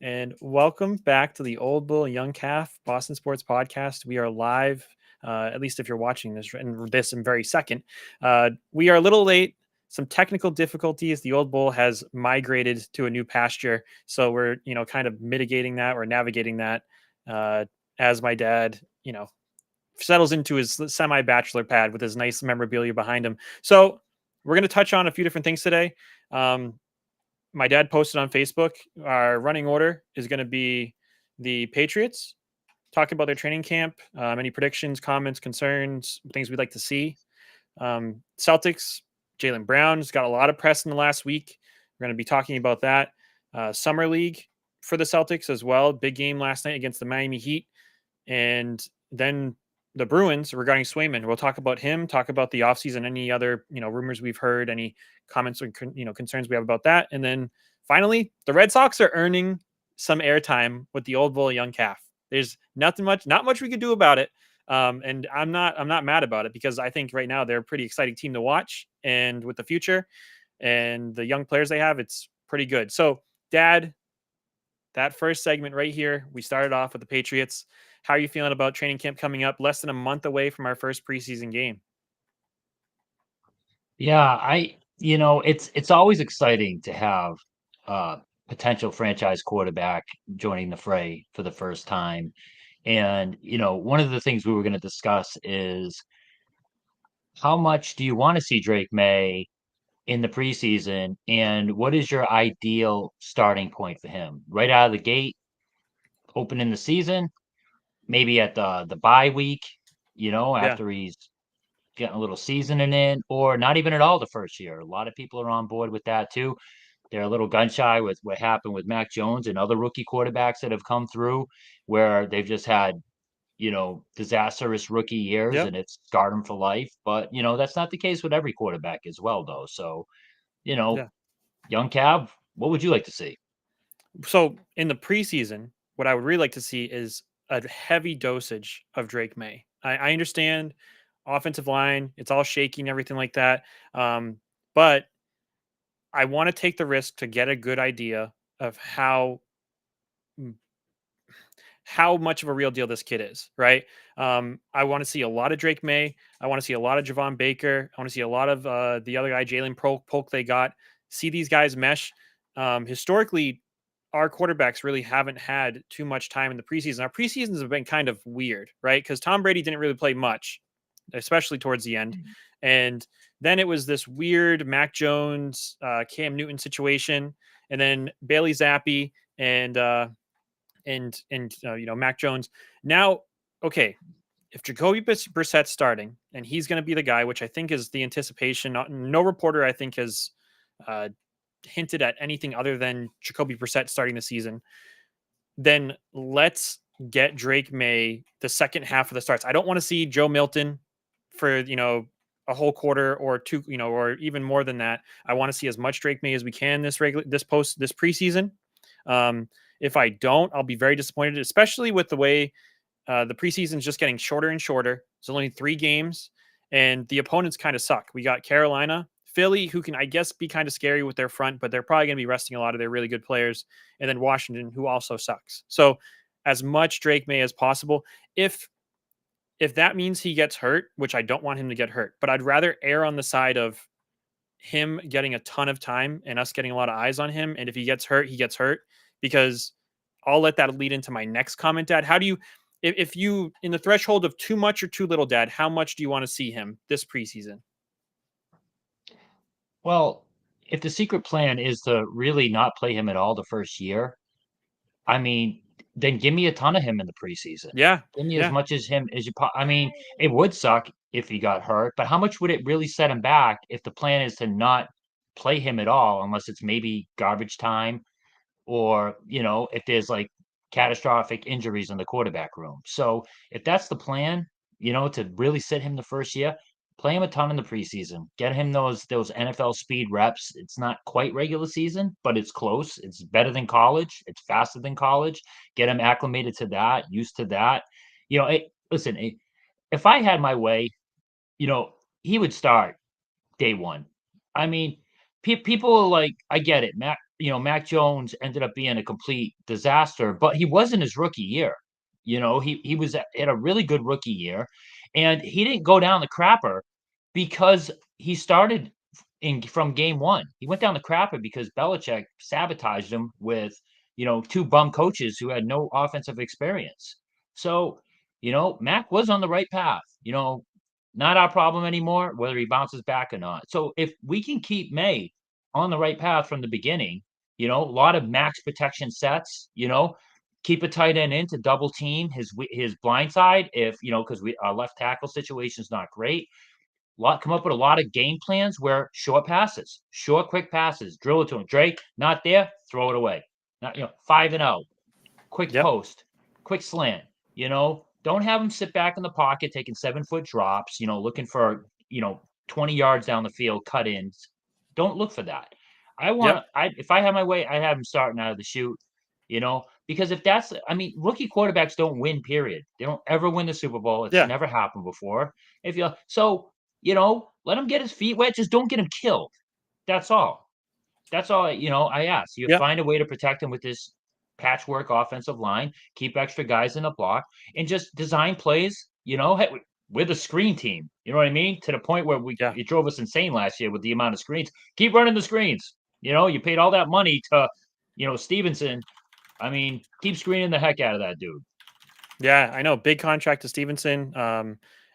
And welcome back to the Old Bull Young Calf Boston Sports Podcast. We are live, at least if you're watching this in very second. We are a little late. Some technical difficulties. The Old Bull has migrated to a new pasture, so we're kind of mitigating that or navigating that uh, as my dad settles into his semi-bachelor pad with his nice memorabilia behind him. So we're going to touch on a few different things today. My dad posted on Facebook, our running order is going to be the Patriots, talking about their training camp, any predictions, comments, concerns, things we'd like to see. Celtics, Jalen Brown's got a lot of press in the last week. We're going to be talking about that. Summer League for the Celtics as well. Big game last night against the Miami Heat. And then the Bruins regarding Swayman. We'll talk about him, talk about the offseason, any other, rumors we've heard, any comments or, concerns we have about that. And then finally, the Red Sox are earning some airtime with the Old Bull Young Calf. There's not much we could do about it. And I'm not mad about it because I think right now they're a pretty exciting team to watch. And with the future and the young players they have, it's pretty good. So, Dad, that first segment right here, we started off with the Patriots. How are you feeling about training camp coming up less than a month away from our first preseason game? Yeah, it's always exciting to have a potential franchise quarterback joining the fray for the first time. And, one of the things we were going to discuss is how much do you want to see Drake May in the preseason, and what is your ideal starting point for him? Right out of the gate, opening the season, maybe at the bye week, Yeah. after he's getting a little seasoning in, or not even at all the first year. A lot of people are on board with that too. They're a little gun shy with what happened with Mac Jones and other rookie quarterbacks that have come through, where they've just had, disastrous rookie years Yep. and it's scarred them for life. But, that's not the case with every quarterback as well, though. So, you know, Yeah. young Cav, what would you like to see? So in the preseason, what I would really like to see is a heavy dosage of Drake May. I understand offensive line, it's all shaky and everything like that. But I want to take the risk to get a good idea of how much of a real deal this kid is, right? I want to see a lot of Drake May. I want to see a lot of Javon Baker. I want to see a lot of the other guy, Jalen Polk, they got. See these guys mesh. Historically, our quarterbacks really haven't had too much time in the preseason. Our preseasons have been kind of weird, right? Because Tom Brady didn't really play much, especially towards the end. And then it was this weird Mac Jones, Cam Newton situation. And then Bailey Zappi and Mac Jones. Now, okay, if Jacoby Brissett's starting and he's going to be the guy, which I think is the anticipation. No reporter I think has uh, hinted at anything other than Jacoby Brissett starting the season. Then let's get Drake May the second half of the starts. I don't want to see Joe Milton for a whole quarter or two, or even more than that. I want to see as much Drake May as we can this preseason. If I don't, I'll be very disappointed, especially with the way the preseason is just getting shorter and shorter. It's only 3 games, and the opponents kind of suck. We got Carolina, Philly, who can, I guess, be kind of scary with their front, but they're probably going to be resting a lot of their really good players, and then Washington, who also sucks. So, as much Drake May as possible. If that means he gets hurt, which I don't want him to get hurt, but I'd rather err on the side of him getting a ton of time and us getting a lot of eyes on him. And if he gets hurt, he gets hurt because I'll let that lead into my next comment, Dad. How do you, if you in the threshold of too much or too little, Dad, how much do you want to see him this preseason? Well, if the secret plan is to really not play him at all the first year, I mean, then give me a ton of him in the preseason. Yeah, Give me as yeah, much as him as I mean, it would suck if he got hurt, but how much would it really set him back if the plan is to not play him at all, unless it's maybe garbage time or, if there's like catastrophic injuries in the quarterback room. So if that's the plan, to really sit him the first year, play him a ton in the preseason. Get him those NFL speed reps. It's not quite regular season, but it's close. It's better than college. It's faster than college. Get him acclimated to that, used to that. Listen, if I had my way, you know, he would start day one. I mean, people are like, I get it. Mac Jones ended up being a complete disaster, but he wasn't his rookie year. He was at a really good rookie year, and he didn't go down the crapper because he started from game one. He went down the crapper because Belichick sabotaged him with, two bum coaches who had no offensive experience. So, Mac was on the right path. Not our problem anymore, whether he bounces back or not. So if we can keep May on the right path from the beginning, a lot of max protection sets, keep a tight end in to double team his blind side if, because our left tackle situation is not great. Come up with a lot of game plans where short, quick passes, drill it to him. Drake, not there, throw it away. Not, 5-0, quick Yep. post, quick slant. Don't have him sit back in the pocket taking 7-foot drops, looking for, 20 yards down the field, cut ins. Don't look for that. Yep. If I had my way, I'd have him starting out of the shoot, because if that's, rookie quarterbacks don't win, period. They don't ever win the Super Bowl. It's Yeah. never happened before. Let him get his feet wet. Just don't get him killed. That's all. That's all, I ask. You Yep. find a way to protect him with this patchwork offensive line, keep extra guys in the block, and just design plays, hey, we're the screen team. You know what I mean? To the point where Yeah. it drove us insane last year with the amount of screens. Keep running the screens. You paid all that money to, Stevenson. Keep screening the heck out of that dude. Yeah, I know. Big contract to Stevenson.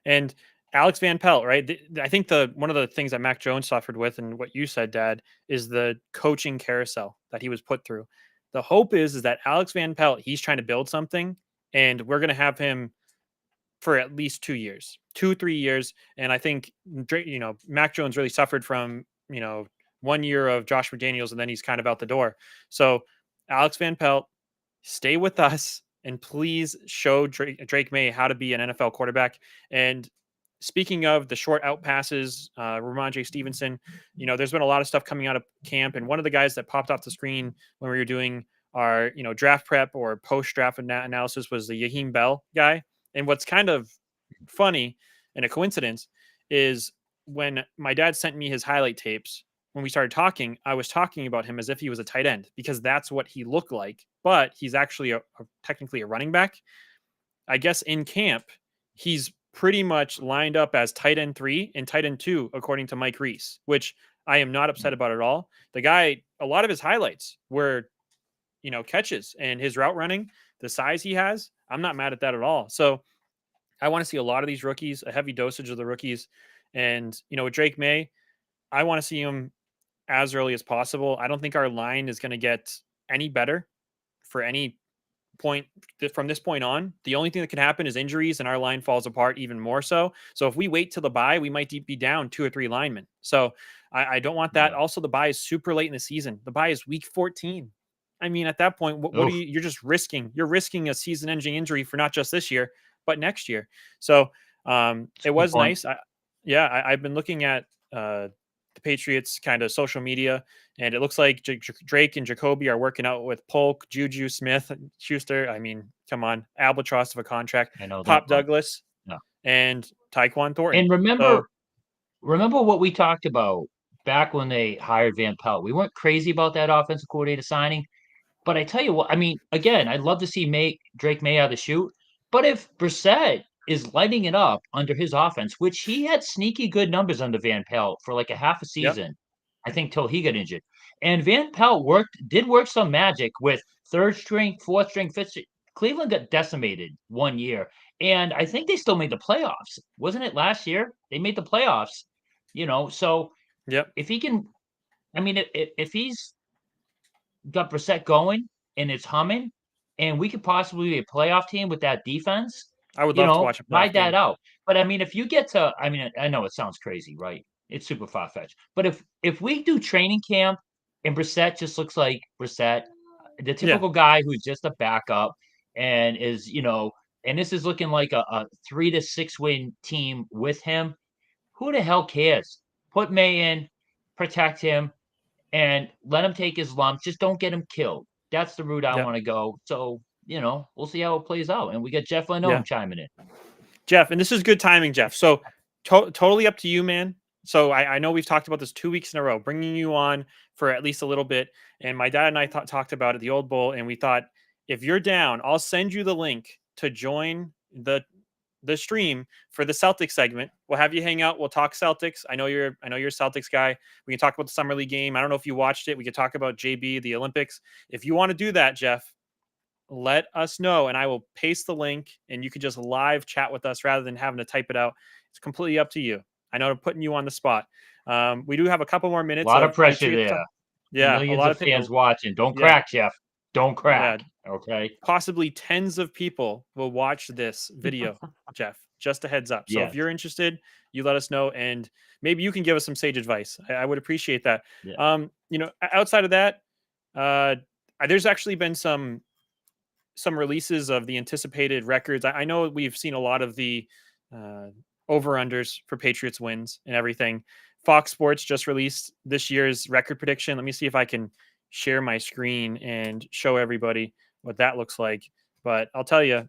And Alex Van Pelt, right? I think the one of the things that Mac Jones suffered with, and what you said, Dad, is the coaching carousel that he was put through. The hope is that Alex Van Pelt, he's trying to build something, and we're going to have him for at least 2 years, 2, 3 years. And I think, Mac Jones really suffered from, 1 year of Josh McDaniels, and then he's kind of out the door. So Alex Van Pelt, stay with us and please show Drake May how to be an NFL quarterback. And speaking of the short out passes, Ramondre Stevenson, there's been a lot of stuff coming out of camp. And one of the guys that popped off the screen when we were doing our, draft prep or post draft analysis was the Yaheem Bell guy. And what's kind of funny and a coincidence is when my dad sent me his highlight tapes, when we started talking, I was talking about him as if he was a tight end because that's what he looked like, but he's actually technically a running back. I guess in camp, he's pretty much lined up as tight end 3 and tight end 2, according to Mike Reese, which I am not upset about at all. The guy, a lot of his highlights were, catches and his route running, the size he has. I'm not mad at that at all. So I want to see a lot of these rookies, a heavy dosage of the rookies. And, with Drake May, I want to see him as early as possible. I don't think our line is going to get any better for any point from this point on. The only thing that can happen is injuries and our line falls apart even more so. So if we wait till the bye, we might be down 2 or 3 linemen. So I don't want that. Yeah. Also, the bye is super late in the season. The bye is week 14. At that point, what do Oof. you're just risking? You're risking a season-ending injury for not just this year, but next year. So it Good was point. nice. I've been looking at the Patriots kind of social media, and it looks like Drake and Jacoby are working out with Polk, Juju Smith, Schuster. Come on, albatross of a contract. I know that Pop much. Douglas No. and Tyquan Thornton. And So remember what we talked about back when they hired Van Pelt. We weren't crazy about that offensive coordinator signing. But I tell you what, again, I'd love to see Drake May out of the shoot. But if Brissett is lighting it up under his offense, which he had sneaky good numbers under Van Pelt for like a half a yep, season, I think till he got injured. And Van Pelt did work some magic with third string, fourth string, fifth string. Cleveland got decimated one year. And I think they still made the playoffs. Wasn't it last year? They made the playoffs, So yep, if he can, if he's got Brissett going and it's humming, and we could possibly be a playoff team with that defense, I would love to watch a playoff ride that game. out. But if you get to, I know it sounds crazy, right? It's super far fetched. But if we do training camp and Brissett just looks like Brissett, the Yeah, typical guy who's just a backup and is, and this is looking like a 3 to 6 win team with him, who the hell cares? Put May in, protect him, and let him take his lumps. Just don't get him killed. That's the route I yep, want to go. So, we'll see how it plays out. And we got Jeff yeah, Lennone chiming in. Jeff. And this is good timing, Jeff. So totally up to you, man. So I know we've talked about this 2 weeks in a row, bringing you on for at least a little bit. And my dad and I talked about it, the Old Bowl, and we thought if you're down, I'll send you the link to join the stream for the Celtics segment. We'll have you hang out. We'll talk Celtics. I know you're a Celtics guy. We can talk about the summer league game. I don't know if you watched it. We could talk about JB, the Olympics. If you want to do that, Jeff, let us know and I will paste the link and you can just live chat with us rather than having to type it out. It's completely up to you. I know I'm putting you on the spot. We do have a couple more A minutes lot of of pressure Patriots. there. Yeah, a Millions lot of of people. fans watching. Don't Yeah, crack, Jeff. Don't yeah. crack. Okay. Possibly tens of people will watch this video, Jeff. Just a heads up. So if Yes. you're interested, you let us know and maybe you can give us some sage advice. I would appreciate that. Yeah. Outside of that, uh, there's actually been some releases of the anticipated records. I know we've seen a lot of the uh, over unders for Patriots wins and everything. Fox Sports just released this year's record prediction. Let me see if I can share my screen and show everybody what that looks like. But I'll tell you,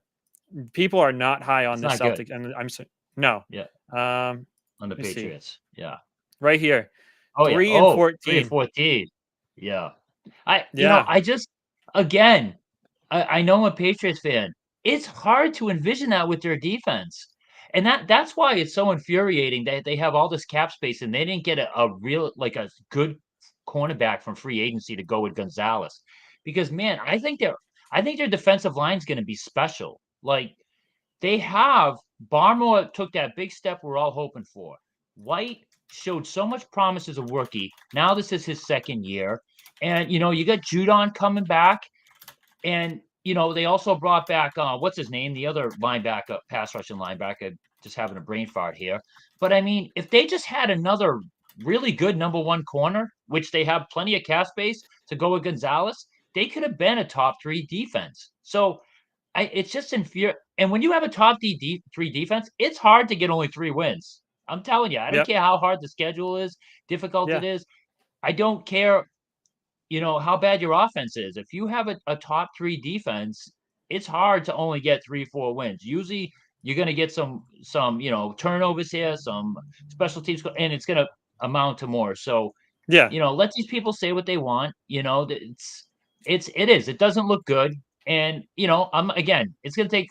people are not high on It's this not good. Celtic, and no. Yeah. On the Let me see Patriots. Yeah. right here, Oh yeah. three and Oh, 3 and 14. 14. Yeah. Yeah, I just again, I know I'm a Patriots fan. It's hard to envision that with their defense. And that's why it's so infuriating that they have all this cap space and they didn't get a real like a good cornerback from free agency to go with Gonzalez. Because man, I think their defensive line is going to be special. Like they have Barmore took that big step we're all hoping for. White showed so much promise as a rookie. Now this is his second year. And you got Judon coming back. And they also brought back what's his name? The other linebacker, pass rushing linebacker, just having a brain fart here. But I mean, if they just had another really good number one corner, which they have plenty of cap space to go with Gonzalez, they could have been a top three defense. So it's just infuriating. And when you have a top three defense, it's hard to get only 3 wins. I'm telling you, I don't yep, care how hard the schedule is, difficult yeah, it is. I don't care, how bad your offense is. If you have a top three defense, it's hard to only get 3, 4 wins. Usually, you're going to get some turnovers here, some special teams, and it's going to amount to more. So yeah, let these people say what they want. It doesn't look good. And, again, it's going to take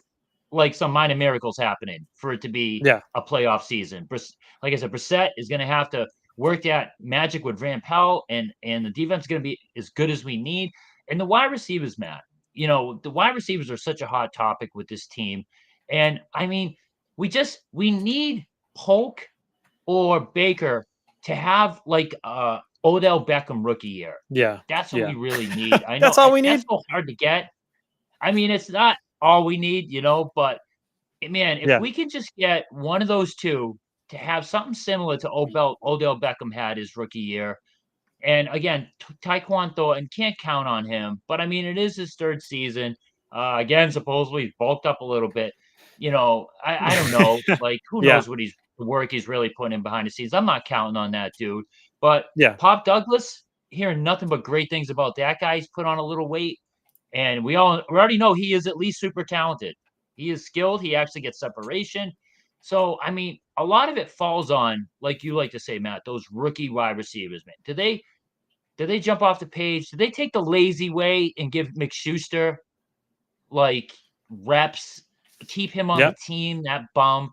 like some minor miracles happening for it to be yeah, a playoff season. Like I said, Brissett is going to have to work that magic with Van Pelt, and the defense is going to be as good as we need. And the wide receivers, Matt, the wide receivers are such a hot topic with this team. And I mean, we need Polk or Baker to have like Odell Beckham rookie year. yeah, That's what yeah. we really need. I know That's all we that's need. so hard to get. I mean, it's not all we need, but man, if Yeah, we can just get one of those two to have something similar to Odell Beckham had his rookie year. And again, Taekwondo Thornton can't count on him, but I mean, it is his third season. Again, supposedly he's bulked up a little bit. I don't know. Like, who yeah, knows what the work he's really putting in behind the scenes. I'm not counting on that dude. But yeah, Pop Douglas, hearing nothing but great things about that guy. He's put on a little weight, and we already know he is at least super talented. He is skilled. He actually gets separation. So, I mean, a lot of it falls on, like you like to say, Matt, those rookie wide receivers, man. Did they jump off the page? Did they take the lazy way and give McSchuster like reps, keep him on yeah, the team, that bum?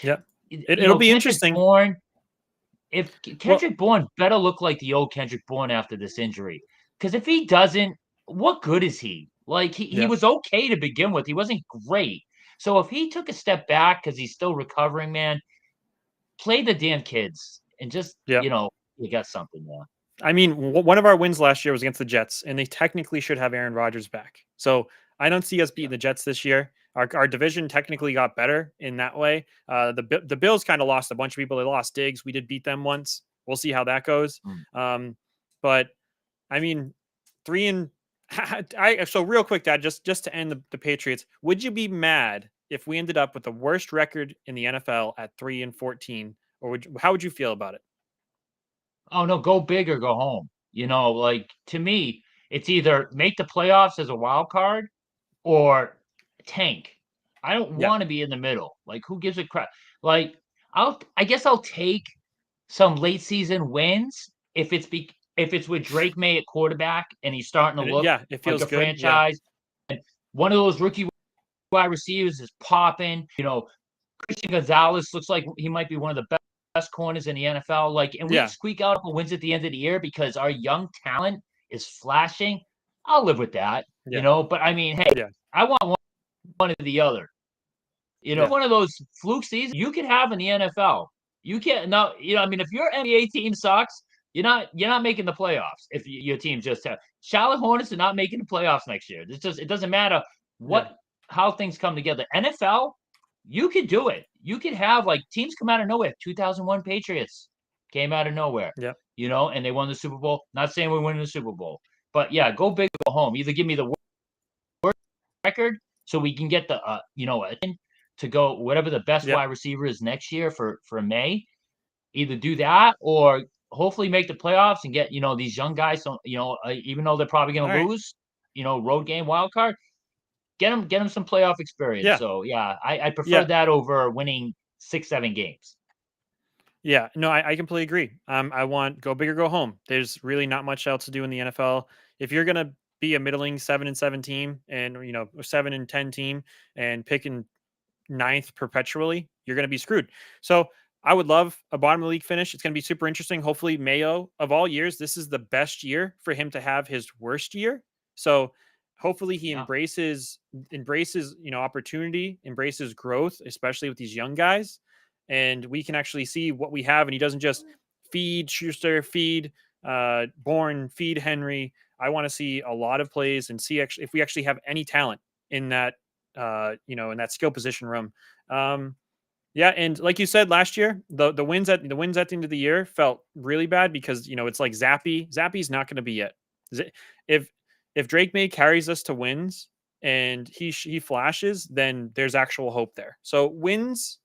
yeah. It'll be Kendrick interesting. Bourne, if Well, Kendrick Bourne better look like the old Kendrick Bourne after this injury. Because if he doesn't, what good is he? Like he yeah, was okay to begin with. He wasn't great. So if he took a step back because he's still recovering, man, play the damn kids and just, yeah. you got something there. I mean, one of our wins last year was against the Jets, and they technically should have Aaron Rodgers back. So I don't see us beating the Jets this year. Our division technically got better in that way. The Bills kind of lost a bunch of people. They lost Diggs. We did beat them once. We'll see how that goes. Mm. But I mean, three and I so real quick, Dad, just to end the Patriots, would you be mad if we ended up with the worst record in the NFL at 3-14, or how would you feel about it? Oh no, go big or go home. Like to me, it's either make the playoffs as a wild card or tank. I don't Yeah, want to be in the middle. Like who gives a crap? Like I guess I'll take some late season wins if it's with Drake May at quarterback and he's starting to And look yeah, it like feels a good. Yeah, franchise. One of those rookie wide receivers is popping. Christian Gonzalez looks like he might be one of the best corners in the NFL. Like, and we yeah, squeak out a wins at the end of the year because our young talent is flashing. I'll live with that, yeah, But I mean, hey, yeah, I want one or the other. yeah. One of those fluke seasons you could have in the NFL. You can't now. I mean, if your NBA team sucks, you're not making the playoffs. If your team just Charlotte Hornets are not making the playoffs next year. It doesn't matter Yeah. how things come together. NFL, you could do it. You could have like teams come out of nowhere. 2001 Patriots came out of nowhere, Yeah. and they won the Super Bowl. Not saying we're winning the Super Bowl, but yeah, go big or go home. Either give me the record so we can get the to go whatever the best Yeah. wide receiver is next year for May. Either do that or hopefully make the playoffs and get these young guys. So even though they're probably All going to right. lose, road game wild card, get them some playoff experience. Yeah. So yeah, I prefer Yeah. that over winning 6-7 games. Yeah. No, I completely agree. I want go big or go home. There's really not much else to do in the NFL. If you're gonna be a middling 7-7 team and a 7-10 team and picking ninth perpetually, you're going to be screwed. So I would love a bottom of the league finish. It's going to be super interesting. Hopefully, Mayo of all years, this is the best year for him to have his worst year. So hopefully he Yeah. embraces opportunity, embraces growth, especially with these young guys, and we can actually see what we have. And he doesn't just feed Schuster, feed Bourne, feed Henry. I want to see a lot of plays and see actually if we actually have any talent in that in that skill position room. Yeah, and like you said last year, the wins at the end of the year felt really bad because it's like Zappy. Zappy's not going to be it. If if Drake May carries us to wins and he flashes, then there's actual hope there. So wins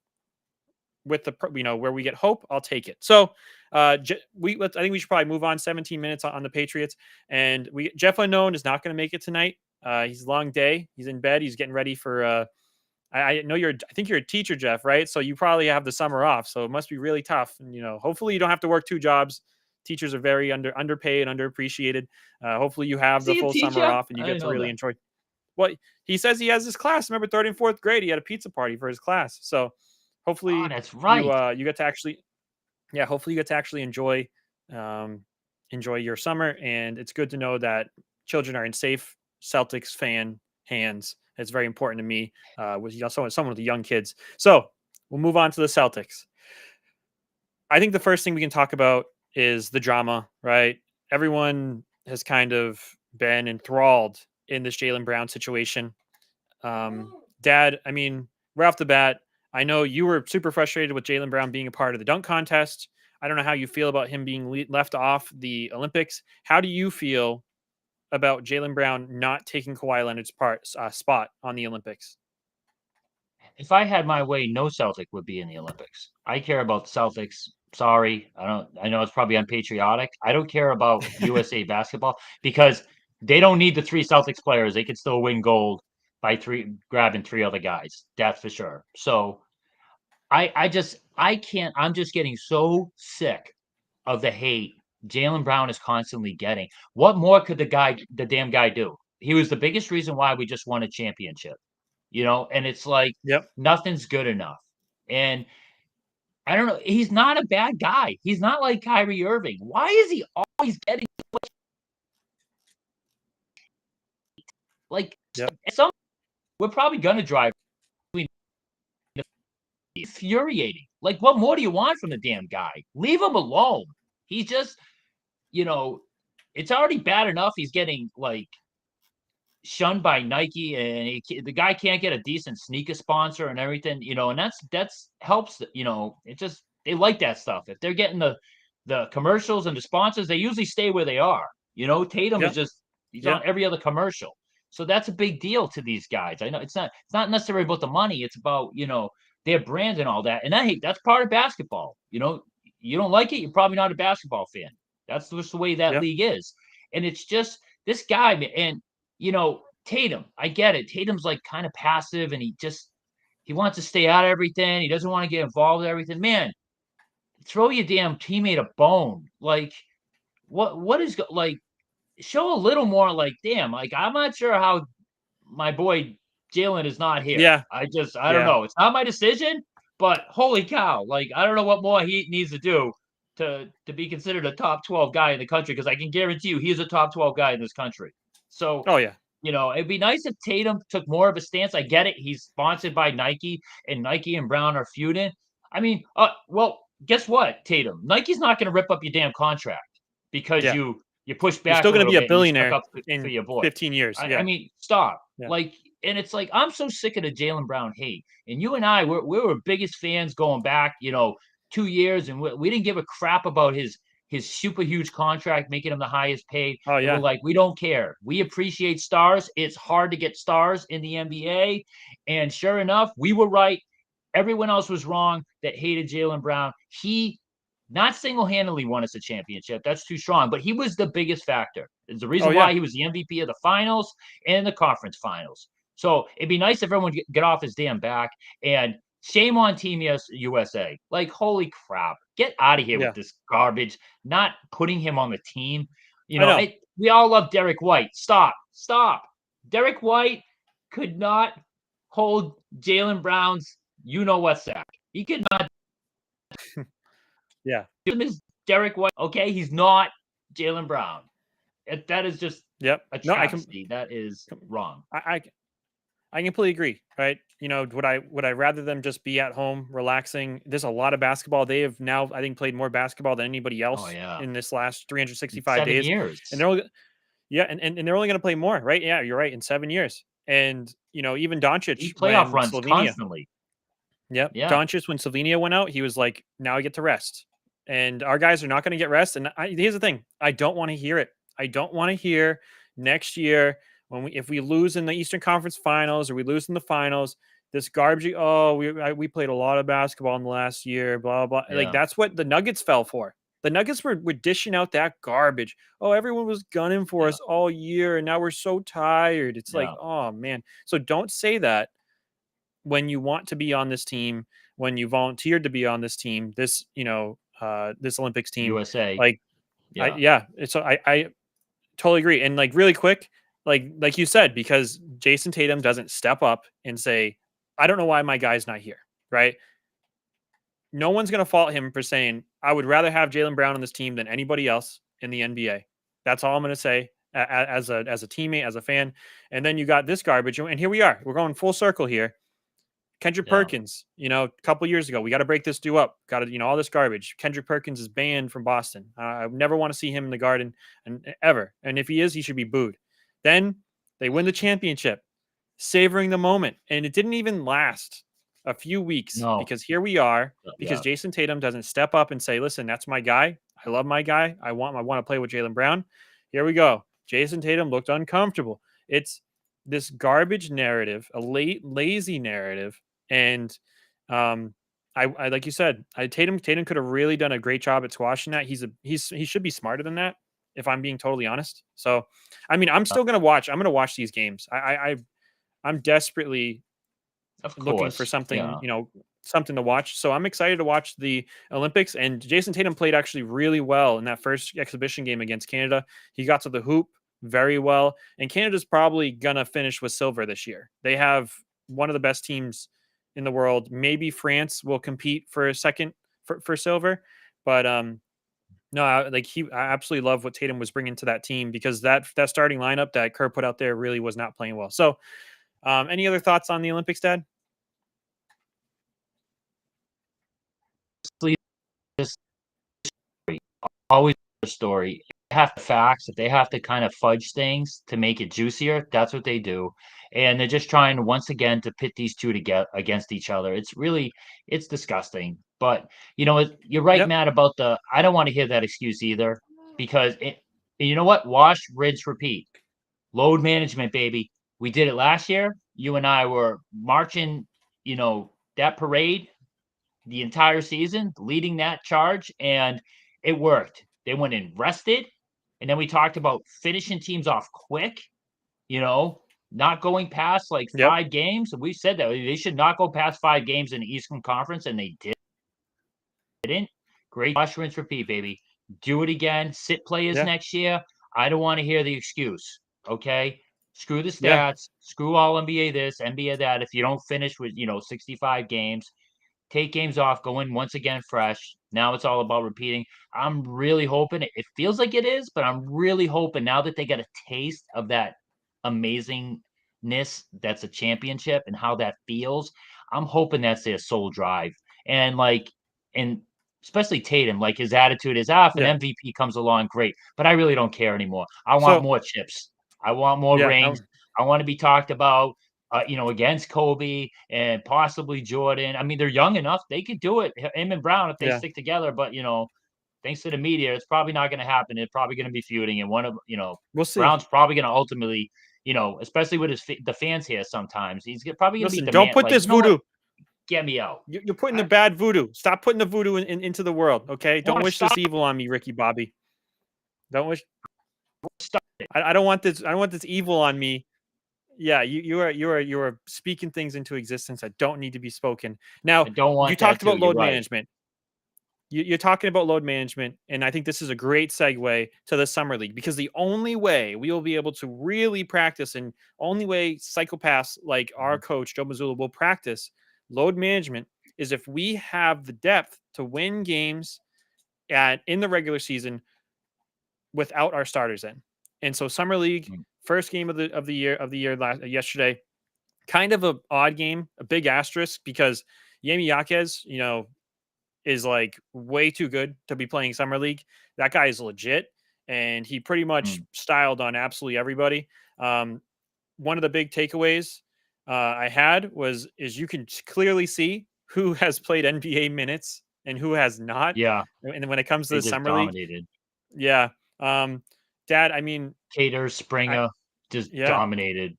with where we get hope, I'll take it. So I think we should probably move on. 17 minutes on the Patriots, and Jeff Unknown is not going to make it tonight. He's a long day. He's in bed. He's getting ready for. I know I think you're a teacher, Jeff, right? So you probably have the summer off. So it must be really tough. And hopefully you don't have to work two jobs. Teachers are very underpaid, underappreciated. Hopefully you have Is the he a full summer teacher? off and you I get didn't to know really that. enjoy. Well, he says he has his class. Remember, third and fourth grade, he had a pizza party for his class. So Oh, hopefully that's right. you get to actually, yeah, hopefully you get to actually um, enjoy your summer. And it's good to know that children are in safe Celtics fan hands. It's very important to me with someone with the young kids. So we'll move on to the Celtics. I think the first thing we can talk about is the drama, right? Everyone has kind of been enthralled in this Jalen Brown situation. Dad, I mean, right off the bat, I know you were super frustrated with Jalen Brown being a part of the dunk contest. I don't know how you feel about him being left off the Olympics. How do you feel about Jalen Brown not taking Kawhi Leonard's spot on the Olympics? If I had my way, no Celtic would be in the Olympics. I care about the Celtics. Sorry, I don't. I know it's probably unpatriotic. I don't care about USA basketball because they don't need the three Celtics players. They could still win gold by grabbing three other guys. That's for sure. So I can't. I'm just getting so sick of the hate Jalen Brown is constantly getting. What more could the damn guy do? He was the biggest reason why we just won a championship, and it's like Yep. nothing's good enough. And I don't know. He's not a bad guy. He's not like Kyrie Irving. Why is he always getting like Yep. some? We're probably gonna drive infuriating. Like, what more do you want from the damn guy? Leave him alone. He's just, you know, it's already bad enough. He's getting like shunned by Nike, and the guy can't get a decent sneaker sponsor and everything, and that's helps. It just they like that stuff. If they're getting the commercials and the sponsors, they usually stay where they are. Tatum is Yep. just he's on Yep. every other commercial, so that's a big deal to these guys. I know it's not necessarily about the money. It's about their brand and all that, and that's part of basketball. You don't like it, you're probably not a basketball fan. That's just the way that Yep. league is, and it's just this guy, and Tatum, I get it. Tatum's like kind of passive and he wants to stay out of everything. He doesn't want to get involved with everything. Man, throw your damn teammate a bone. Like, what is like? Show a little more. Like, damn. Like, I'm not sure how my boy Jalen is not here. Yeah, I don't yeah. know. It's not my decision, but holy cow! Like, I don't know what more he needs to do to be considered a top 12 guy in the country, because I can guarantee you he's a top 12 guy in this country. So, Oh yeah, it'd be nice if Tatum took more of a stance. I get it. He's sponsored by Nike, and Nike and Brown are feuding. I mean, well, guess what, Tatum? Nike's not going to rip up your damn contract because yeah. you push You're back still a going to little be a bit and you stuck billionaire up for in your boy. 15 years. I Yeah, mean, stop. yeah. Like, and it's like I'm so sick of the Jalen Brown hate. And you and I, we were biggest fans going back, 2 years, and we didn't give a crap about his super huge contract, making him the highest paid. Oh And we're yeah, like, we don't care. We appreciate stars. It's hard to get stars in the NBA. And sure enough, we were right. Everyone else was wrong that hated Jalen Brown. He not single-handedly won us a championship. That's too strong, but he was the biggest factor. It's the oh reason yeah, why he was the MVP of the finals and the conference finals. So it'd be nice if everyone get off his damn back. And shame on Team USA. Like, holy crap. Get out of here with yeah. this garbage, not putting him on the team. I know. We all love Derek White. Stop. Stop. Derek White could not hold Jalen Brown's what sack. He could not Yeah. do him as Derek White. Okay, he's not Jalen Brown. That is just Yep. a No, I can. travesty. That is wrong. I completely agree. Right. Would I rather them just be at home relaxing? There's a lot of basketball. They have now, I think, played more basketball than anybody Oh else yeah, in this last 365 7 days, and years. they're only, yeah, and they're only going to play more. Right. Yeah, you're right. In 7 years, and even Doncic Deep playoff when runs Slovenia. constantly. Yep. Yeah, Doncic, when Slovenia went out, he was like, now I get to rest. And our guys are not going to get rest. And here's the thing, I don't want to hear it. I don't want to hear next year if we lose in the Eastern Conference Finals or we lose in the finals, this garbage. Oh, we played a lot of basketball in the last year, blah, blah, blah. Like, yeah, that's what the Nuggets fell for. The Nuggets were dishing out that garbage. Oh, everyone was gunning for yeah, us all year. And now we're so tired. It's like, yeah, oh, man. So don't say that when you want to be on this team, when you volunteered to be on this team, this Olympics team, USA. like Yeah, so I totally agree. And like really quick, like you said, because Jason Tatum doesn't step up and say, I don't know why my guy's not here, right? No one's gonna fault him for saying, I would rather have Jalen Brown on this team than anybody else in the NBA. That's all I'm gonna say as a teammate, as a fan. And then you got this garbage, and here we are. We're going full circle here. Kendrick yeah, Perkins, a couple years ago, we got to break this dude up. Got to, all this garbage. Kendrick Perkins is banned from Boston. I never want to see him in the Garden and ever. And if he is, he should be booed. Then they win the championship, savoring the moment, and it didn't even last a few weeks no, because here we are. Because yeah, Jason Tatum doesn't step up and say, "Listen, that's my guy. I love my guy. I want to play with Jalen Brown." Here we go. Jason Tatum looked uncomfortable. It's this garbage narrative, a lazy narrative, and um, I like you said, Tatum could have really done a great job at squashing that. He should be smarter than that, if I'm being totally honest. So, I mean, I'm still gonna watch. I'm gonna watch these games. I'm desperately of looking for course. something, Yeah, something to watch. So I'm excited to watch the Olympics. And Jason Tatum played actually really well in that first exhibition game against Canada. He got to the hoop very well. And Canada's probably going to finish with silver this year. They have one of the best teams in the world. Maybe France will compete for a second for silver. But no, I absolutely love what Tatum was bringing to that team, because that starting lineup that Kerr put out there really was not playing well. So, any other thoughts on the Olympics, Dad? just always a story. They have facts. If they have to kind of fudge things to make it juicier, that's what they do. And they're just trying once again to pit these two to get against each other. It's disgusting. But you're right, Yep. Matt, about I don't want to hear that excuse either, because you know what? Wash, rinse, repeat. Load management, baby. We did it last year. You and I were marching, that parade the entire season, leading that charge, and it worked. They went and rested, and then we talked about finishing teams off quick, you know, not going past like Yep. 5 games. We said that they should not go past 5 games in the Eastern Conference, and they didn't. Great. Wash, rinse, repeat, baby. Do it again. Sit players Yeah. next year. I don't want to hear the excuse. Okay. Screw the Yeah. stats. Screw all NBA this, NBA that. If you don't finish with, 65 games, take games off, go in once again fresh. Now it's all about repeating. I'm really hoping it feels like it is, but I'm really hoping now that they got a taste of that amazingness that's a championship and how that feels. I'm hoping that's their sole drive. And and especially Tatum, like his attitude is, if an Yeah. MVP comes along, great. But I really don't care anymore. I want So more chips. I want more yeah, rings. I want to be talked about against Kobe and possibly Jordan. I mean, they're young enough; they could do it. Him and Brown, if they yeah, stick together. But thanks to the media, it's probably not going to happen. They're probably going to be feuding, and one of we'll see. Brown's probably going to ultimately, especially with the fans here. Sometimes he's probably going to be Listen, don't demand put like, this you know what, voodoo. get me out. You're putting the I bad voodoo. Stop putting the voodoo into the world. Okay. want Don't to wish this stop. evil on me, Ricky Bobby. Don't wish. Stop. I don't want this. I don't want this evil on me. Yeah, you are speaking things into existence that don't need to be spoken. I Now, don't you want that talked too. about You're load right. management. You're talking about load management, and I think this is a great segue to the summer league because the only way we will be able to really practice, and only way psychopaths like our Mhm. coach Joe Mazzulla will practice load management, is if we have the depth to win games in the regular season without our starters in. And so summer league, Mm. first game of the year yesterday, kind of a odd game, a big asterisk because Yemi Yaquez, is like way too good to be playing summer league. That guy is legit, and he pretty much Mm. styled on absolutely everybody. Um, One of the big takeaways I had is you can clearly see who has played NBA minutes and who has not. Yeah, And when it comes to they the just summer league, dominated. yeah, um, Dad, I mean, Cater, I Springer just yeah, dominated.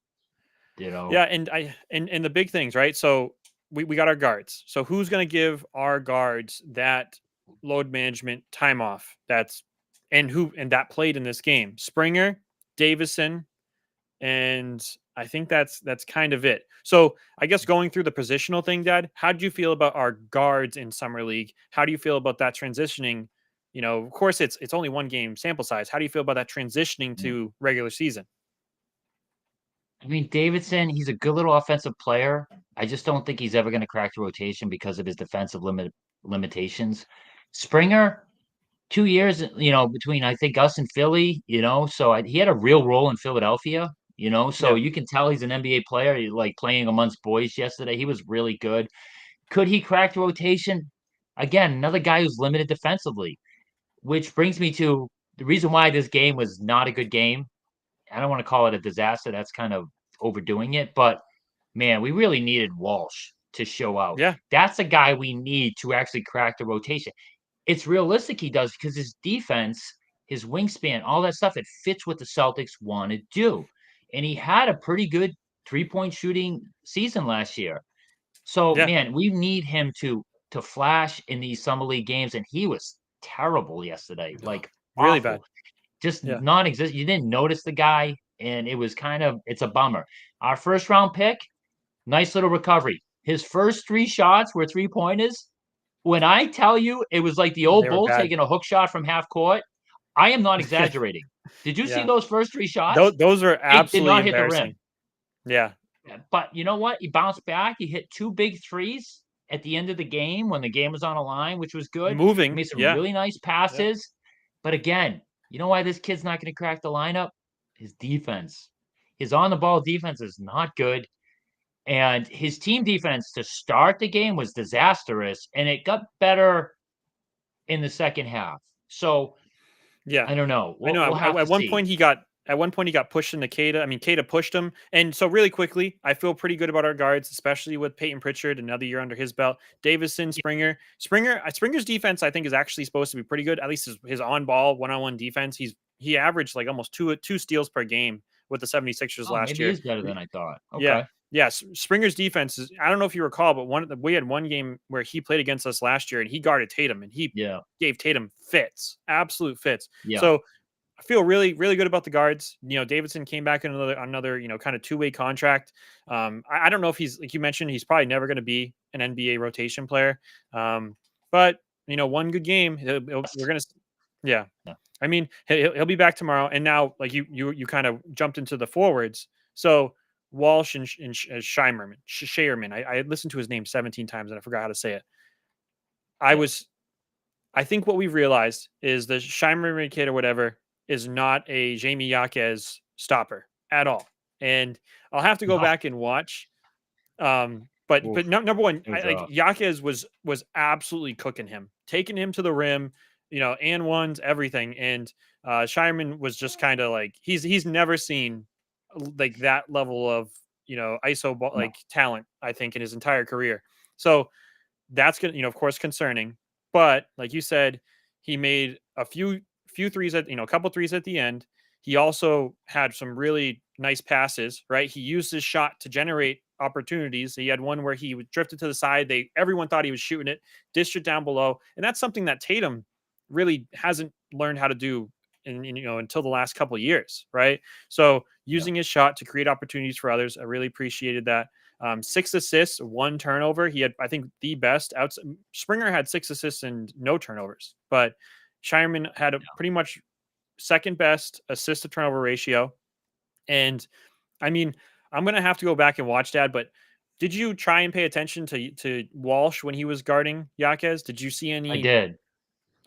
You yeah, know, and the big things, right? So we got our guards. So who's going to give our guards that load management time off? And that played in this game? Springer, Davison, and I think that's kind of it. So I guess going through the positional thing, Dad, how do you feel about our guards in summer league? How do you feel about that transitioning? Of course, it's only one game sample size. How do you feel about that transitioning Mm. to regular season? I mean, Davidson, he's a good little offensive player. I just don't think he's ever going to crack the rotation because of his defensive limitations. Springer, 2 years, between I think us and Philly, so he had a real role in Philadelphia, so Yeah, you can tell he's an NBA player. Like playing amongst boys yesterday, he was really good. Could he crack the rotation? Again, another guy who's limited defensively, which brings me to the reason why this game was not a good game. I don't want to call it a disaster. That's kind of overdoing it, but man, we really needed Walsh to show out. yeah, That's a guy we need to actually crack the rotation. It's realistic he does because his defense, his wingspan, all that stuff, it fits what the Celtics want to do. And he had a pretty good three-point shooting season last year. So, yeah. man, we need him to flash in these summer league games, and he was terrible yesterday, like Really awful, bad. just Yeah. non-existent. You didn't notice the guy, and it's a bummer. Our first round pick, nice little recovery. His first three shots were three-pointers. When I tell you it was like the old They were bull bad. taking a hook shot from half court, I am not exaggerating. Did you see Yeah. those first three Those shots? those are They did absolutely not hit the rim. embarrassing. Yeah. But you know what? He bounced back. He hit two big threes at the end of the game when the game was on a line, which was good. He Moving. made some Yeah. really nice Yeah. passes. But again, you know why this kid's not going to crack the lineup? His defense. His on the ball defense is not good. And his team defense to start the game was disastrous. And it got better in the second half. So Yeah. I don't know. I We'll know. have to see. At one point he got pushed into Kada. I mean, Kada pushed him. And so really quickly, I feel pretty good about our guards, especially with Peyton Pritchard, another year under his belt. Davison, Springer's defense, I think, is actually supposed to be pretty good. At least his on-ball, one-on-one defense. He averaged like almost two steals per game with the 76ers Oh, last maybe he year. is better than I thought. Yeah. Okay. Yeah. Springer's defense is, I don't know if you recall, but we had one game where he played against us last year and he guarded Tatum and he Yeah. gave Tatum fits, absolute fits. Yeah. So I feel really, really good about the guards. Davidson came back in another, kind of two-way contract. I don't know if he's, like you mentioned, he's probably never going to be an NBA rotation player. But one good game. We're gonna, yeah. Yeah. I mean, he'll be back tomorrow. And now, like you kind of jumped into the forwards. So Walsh and Shimerman, Shireman. I listened to his name 17 times and I forgot how to say it. I Yeah. was I think what we've realized is the Shimerman kid or whatever is not a Jamie Jaquez stopper at all. And I'll have to go No. back and watch. But Oof. number one, It was like rough. Jaquez was absolutely cooking him, taking him to the rim, and ones everything. And Shireman was just kind of like he's never seen like that level of ISO No. like talent, I think, in his entire career. So that's gonna, of course, concerning. But like you said, he made a few threes at a couple threes at the end. He also had some really nice passes, right? He used his shot to generate opportunities. He had one where he drifted to the side. Everyone thought he was shooting it, dished it down below, and that's something that Tatum really hasn't learned how to do until the last couple of years, right? So Yeah. using his shot to create opportunities for others, I really appreciated that. 6 assists, 1 turnover. He had, I think, the best. Springer had 6 assists and no turnovers, but Shireman had a pretty much second best assist to turnover ratio. And I mean, I'm gonna have to go back and watch that. But did you try and pay attention to Walsh when he was guarding Yaquez? Did you see I any? did.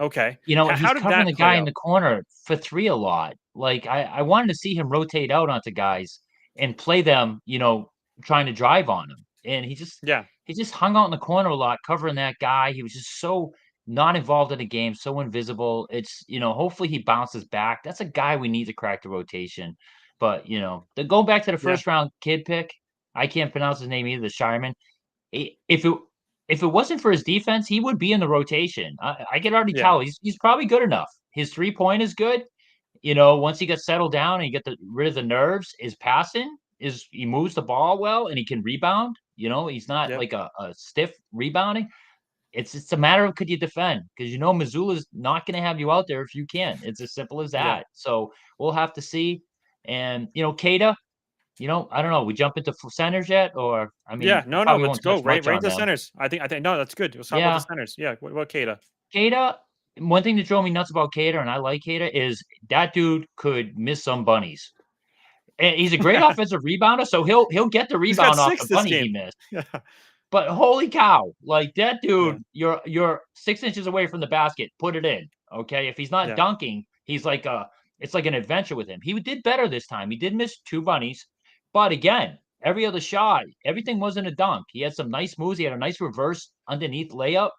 Okay, He's how did covering that the play guy in out? the corner for 3 a lot. Like, I wanted to see him rotate out onto guys and play them, trying to drive on him, and Yeah, he just hung out in the corner a lot covering that guy. He was just so not involved in the game, so invisible. Hopefully he bounces back. That's a guy we need to crack the rotation. But, the go back to the yeah, first round kid pick, I can't pronounce his name either, the Shireman. If it wasn't for his defense, he would be in the rotation. I can already yeah, tell he's probably good enough. His 3-point is good. Once he gets settled down and you get rid of the nerves, his passing is he moves the ball well and he can rebound. He's not yeah, like a stiff rebounding. It's a matter of could you defend because Missoula's not going to have you out there if you can. It's as simple as yeah. that. So we'll have to see. And Keita, I don't know. We jump into centers yet, or I Yeah, mean, we no, probably let's won't go touch right much into on the them. centers. I think no, that's good. Let's talk about the Yeah, centers. Yeah, what Kata? Keita. One thing that drove me nuts about Keita, and I like Keita, is that dude could miss some bunnies. And he's a great Yeah, offensive rebounder, so he'll get the he's got rebound off the 6 this bunny he game. missed. Yeah, But holy cow, like that yeah, dude, you're 6 inches away from the basket. Put it in, okay? If he's not yeah, dunking, it's like an adventure with him. He did better this time. He did miss 2 bunnies, but again, every other shot, everything wasn't a dunk. He had some nice moves. He had a nice reverse underneath layup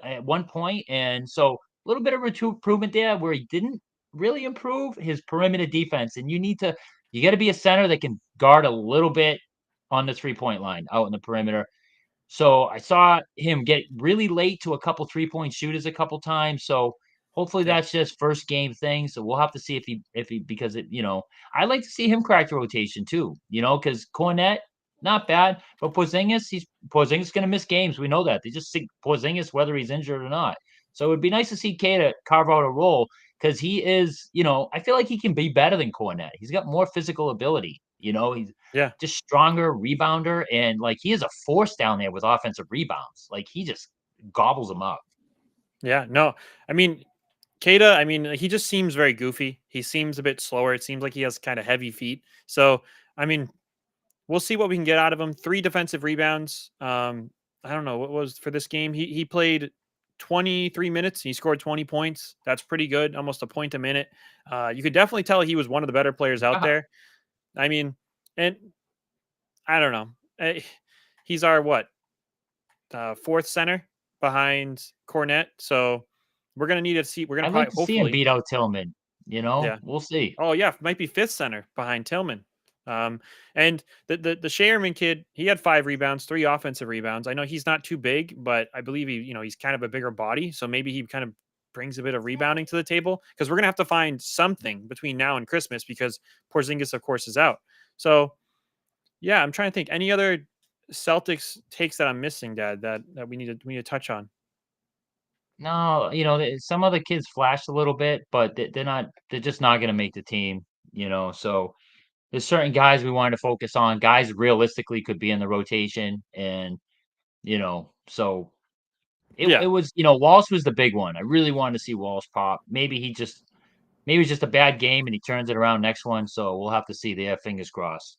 at one point, and so a little bit of improvement there where he didn't really improve his perimeter defense. And you got to be a center that can guard a little bit on the 3-point line out in the perimeter. So I saw him get really late to a couple 3-point shooters a couple times. So hopefully yeah, that's just first game thing. So we'll have to see if he because I like to see him crack the rotation too. Because Cornette not bad, but Porzingis gonna miss games. We know that they just think Porzingis whether he's injured or not. So it would be nice to see Kata carve out a role because he is. I feel like he can be better than Cornette. He's got more physical ability. He's yeah, just stronger rebounder, and, like, he is a force down there with offensive rebounds. Like, he just gobbles them up. yeah. No, I mean, Kata. I mean, he just seems very goofy. He seems a bit slower. It seems like he has kind of heavy feet. So, I mean, we'll see what we can get out of him. 3 defensive rebounds. I don't know what was for this game. He played 23 minutes. He scored 20 points. That's pretty good. Almost a point a minute. You could definitely tell he was one of the better players out Yeah. there. I mean, and I don't know. He's our what? Fourth center behind Cornette. So we're gonna need to see. We're gonna I'd like probably, to see him hopefully, beat out Tillman, yeah. We'll see. Oh yeah, might be fifth center behind Tillman. Um, and the Sherman kid, he had 5 rebounds, 3 offensive rebounds. I know he's not too big, but I believe he's kind of a bigger body, so maybe he kind of brings a bit of rebounding to the table because we're gonna have to find something between now and Christmas because Porzingis, of course, is out. So yeah, I'm trying to think any other Celtics takes that I'm missing, Dad, that we need to touch on. No, some of the kids flashed a little bit, but they're just not gonna make the team, so there's certain guys we wanted to focus on, guys realistically could be in the rotation and, so It Yeah. was, Walsh was the big one. I really wanted to see Walsh pop. Maybe it's just a bad game and he turns it around next one. So we'll have to see there. Fingers crossed.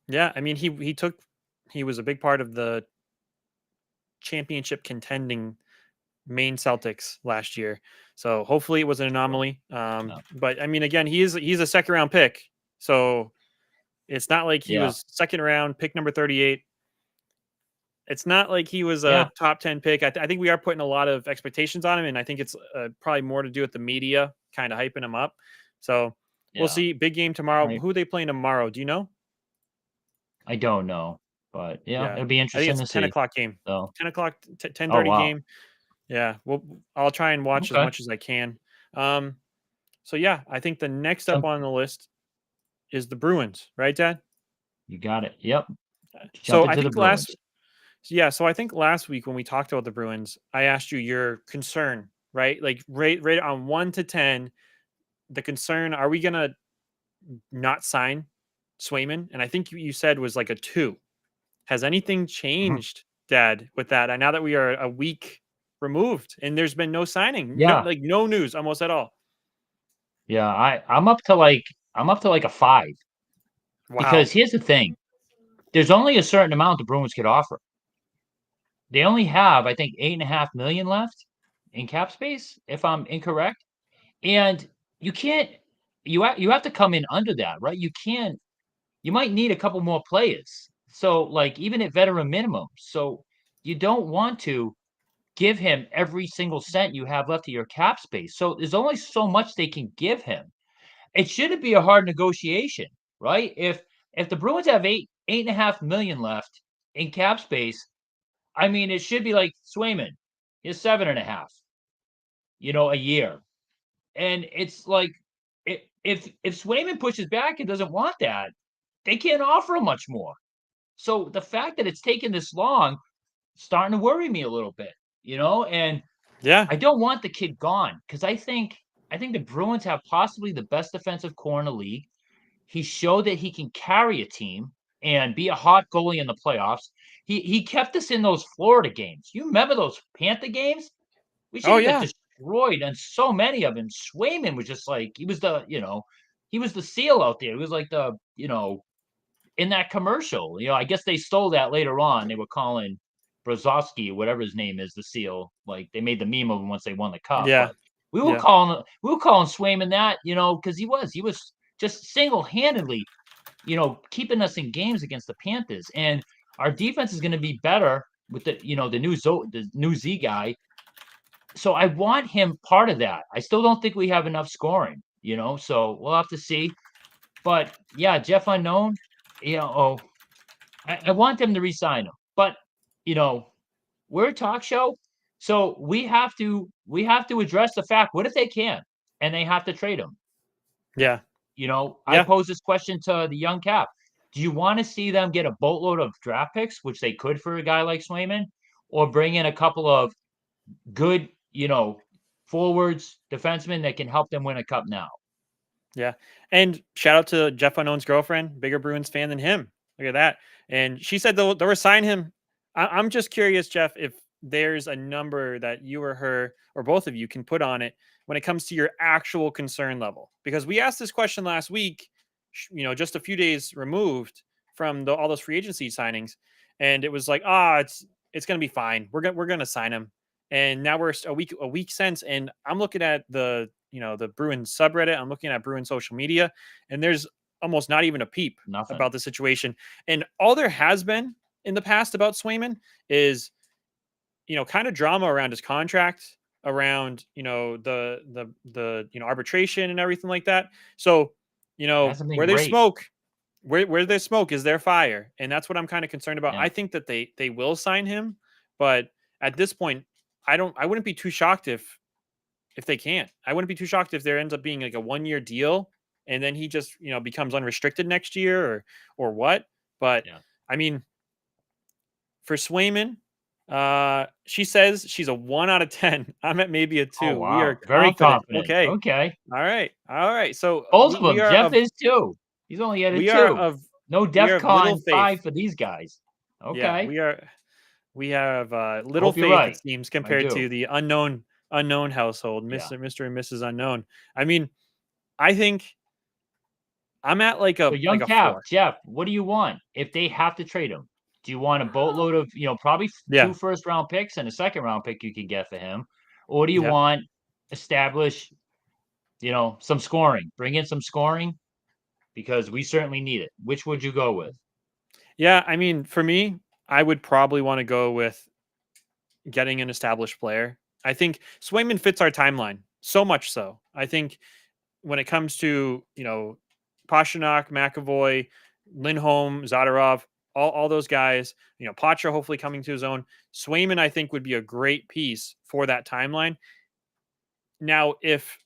Yeah. I mean, he was a big part of the championship contending Maine Celtics last year. So hopefully it was an anomaly. No. But I mean, again, he's a second round pick. So it's not like he Yeah. was second round pick number 38. It's not like he was a Yeah. top 10 pick. I think we are putting a lot of expectations on him, and I think it's probably more to do with the media kind of hyping him up. So we'll Yeah. see. Big game tomorrow. Right. Who are they playing tomorrow? Do you know? I don't know, but yeah, Yeah, it'll be I think interesting it's to 10 see. o'clock game. So, 10 o'clock, oh 10:30 wow. game. Yeah, I'll try and watch as Okay. much as I can. Um, so yeah, I think the next up So on the list is the Bruins, right, Dad? you got it. Yep. Jump So I into the think last Bruins. Yeah, so I think last week when we talked about the Bruins, I asked you your concern, right? Like rate on 1 to 10, the concern, are we going to not sign Swayman? And I think you said was like a 2. Has anything Mhm. changed, Dad, with that? And now that we are a week removed and there's been no signing, no, Yeah. like no news almost at all. Yeah. I'm up to like a 5 because Wow. here's the thing. There's only a certain amount the Bruins could offer. They only have, I think, 8.5 million left in cap space, if I'm incorrect. And you can't you have to come in under that, right? You can't you might need a couple more players. So like even at veteran minimum. So you don't want to give him every single cent you have left of your cap space. So there's only so much they can give him. It shouldn't be a hard negotiation, right? If the Bruins have 8.5 million left in cap space, I mean it should be like Swayman is 7.5, a year. And it's like if Swayman pushes back and doesn't want that, they can't offer him much more. So the fact that it's taken this long starting to worry me a little bit, and Yeah. I don't want the kid gone because I think the Bruins have possibly the best defensive core in the league. He showed that he can carry a team and be a hot goalie in the playoffs. He kept us in those Florida games. You remember those Panther games? We should Oh have got yeah. destroyed on so many of them. Swayman was just like he was the seal out there. He was like in that commercial. I guess they stole that later on. They were calling Brzozowski, whatever his name is, the seal. Like they made the meme of him once they won the cup. Yeah. But we were Yeah. calling we were calling Swayman that, because he was just single handedly, keeping us in games against the Panthers. And our defense is going to be better with the new Z guy. So I want him part of that. I still don't think we have enough scoring, so we'll have to see. But yeah, Jeff Unknown, I want them to resign him. But you know, we're a talk show, so we have to address the fact, what if they can't and they have to trade him? Yeah. I Yeah. pose this question to the young cap. Do you want to see them get a boatload of draft picks, which they could for a guy like Swayman, or bring in a couple of good, forwards, defensemen that can help them win a cup now? Yeah. And shout out to Jeff Unknown's girlfriend, bigger Bruins fan than him. Look at that. And she said they'll resign him. I'm just curious, Jeff, if there's a number that you or her or both of you can put on it when it comes to your actual concern level. Because we asked this question last week, just a few days removed from all those free agency signings. And it was like, it's going to be fine. We're going to sign him. And now we're a week since, and I'm looking at the Bruins subreddit. I'm looking at Bruins social media, and there's almost not even a peep Nothing. about the situation. And all there has been in the past about Swayman is kind of drama around his contract, around the arbitration and everything like that. So Hasn't been where there's great. smoke, where there's smoke is there fire, and that's what I'm kind of concerned about. Yeah. I think that they will sign him, but at this point, I wouldn't be too shocked if they can't. I wouldn't be too shocked if there ends up being like a 1-year deal and then he just becomes unrestricted next year or what. But Yeah. I mean, for Swayman, she says she's a 1 out of 10. I'm at maybe a Oh 2. We are wow. Very confident. confident. Okay. Okay. All right. All right. So Both we, of we them. are Jeff of is too. He's only at a we are 2. of No we are of little DEFCON faith. 5 for these guys. Yeah, Okay. We have I little hope you're faith, it right. seems, I compared do. to the unknown household, Yeah. Mr. and Mrs. Unknown. I mean, I think I'm at So like young a Cav, 4. Jeff, what do you want if they have to trade him? Do you want a boatload of, probably two Yeah. first round picks and a second round pick you could get for him? Or do you Yeah. want establish, some scoring? Bring in some scoring because we certainly need it. Which would you go with? Yeah, I mean, for me, I would probably want to go with getting an established player. I think Swayman fits our timeline so much so. I think when it comes to, Pasternak, McAvoy, Lindholm, Zadorov, all those guys, Patra hopefully coming to his own. Swayman, I think, would be a great piece for that timeline. Now, if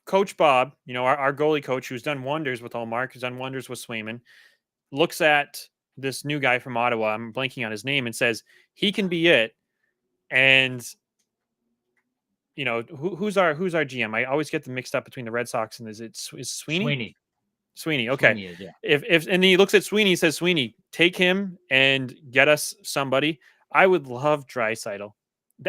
Coach Bob, our goalie coach, who's done wonders with Allmark, who's done wonders with Swayman, looks at this new guy from Ottawa, I'm blanking on his name, and says he can be it. And who's our GM? I always get them mixed up between the Red Sox and is Sweeney? Sweeney. Sweeney. Okay. Sweeney is, yeah. If and he looks at Sweeney, he says, Sweeney, take him and get us somebody. I would love Drysaitel.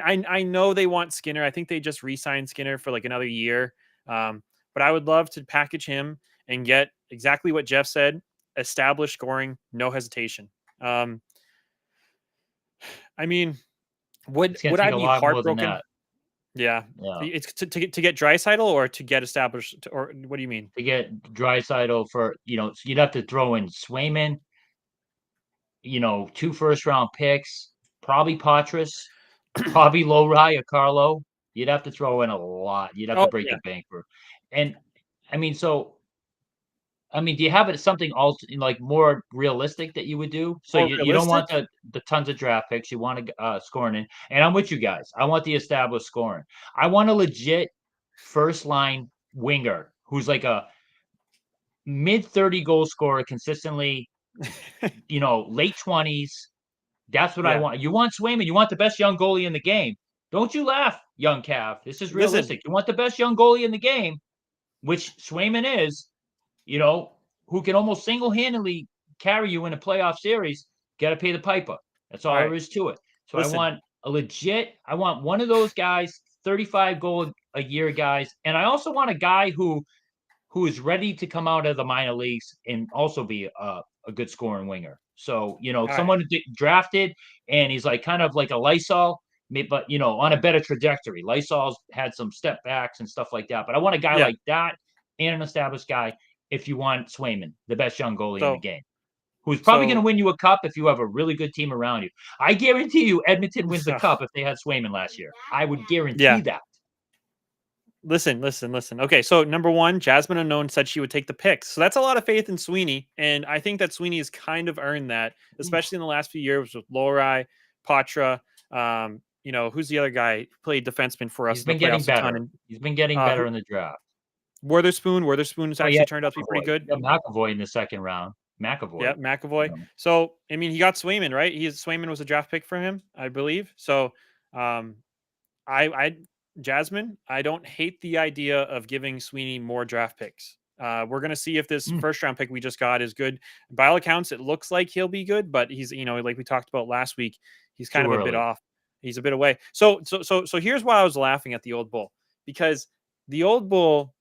I know they want Skinner. I think they just re-signed Skinner for like another year. But I would love to package him and get exactly what Jeff said: established scoring, no hesitation. Um, I mean, would It's gonna would take I a be lot more than heartbroken? that. Yeah, Yeah. it's to get Drysaitel or to get established, or what do you mean? To get Draisaitl for, so you'd have to throw in Swayman, two first round picks, probably Patras, probably Lowry or Carlo. You'd have to throw in a lot. You'd have to Oh break yeah, the bank for, and I mean, do you have it something also like more realistic that you would do? So more you don't realistic. want the tons of draft picks. You want to scoring in, and I'm with you guys. I want the established scoring. I want a legit first line winger who's like a mid 30 goal scorer consistently, late 20s. That's what I Yeah, want. You want Swayman, you want the best young goalie in the game. Don't you laugh, young Cav. This is listen, realistic. You want the best young goalie in the game, which Swayman is, you know, who can almost single-handedly carry you in a playoff series. Got to pay the piper. That's all all there right, is to it. So listen. I want one of those guys, 35 goal a year guys, and I also want a guy who is ready to come out of the minor leagues and also be a good scoring winger. So, All right, someone drafted and he's like kind of like a Lysol, but on a better trajectory. Lysol's had some step backs and stuff like that. But I want a guy yeah. like that and an established guy if you want Swayman, the best young goalie in the So game, who's probably going to so win you a cup if you have a really good team around you. I guarantee you Edmonton wins the cup if they had Swayman last year. I would guarantee yeah. that. Listen. Okay, so number one, Jasmine Unknown said she would take the picks. So that's a lot of faith in Sweeney. And I think that Sweeney has kind of earned that, especially in the last few years with Lori, Patra. Who's the other guy who played defenseman for us He's in the been getting playoffs a ton? better. And He's been getting better who in the draft. Witherspoon's Oh, yeah, actually turned out to be pretty McAvoy. good. Yeah, McAvoy in the second round. Yeah, McAvoy. McAvoy. You So I mean, he got Swayman, right? Swayman was a draft pick for him, I believe. So um, I Jasmine, I don't hate the idea of giving Sweeney more draft picks. We're gonna see if this Mm, first round pick we just got is good. By all accounts, it looks like he'll be good, but he's like we talked about last week, he's kind too of a bit early. off. He's a bit away. So here's why I was laughing at the old bull, because the old bull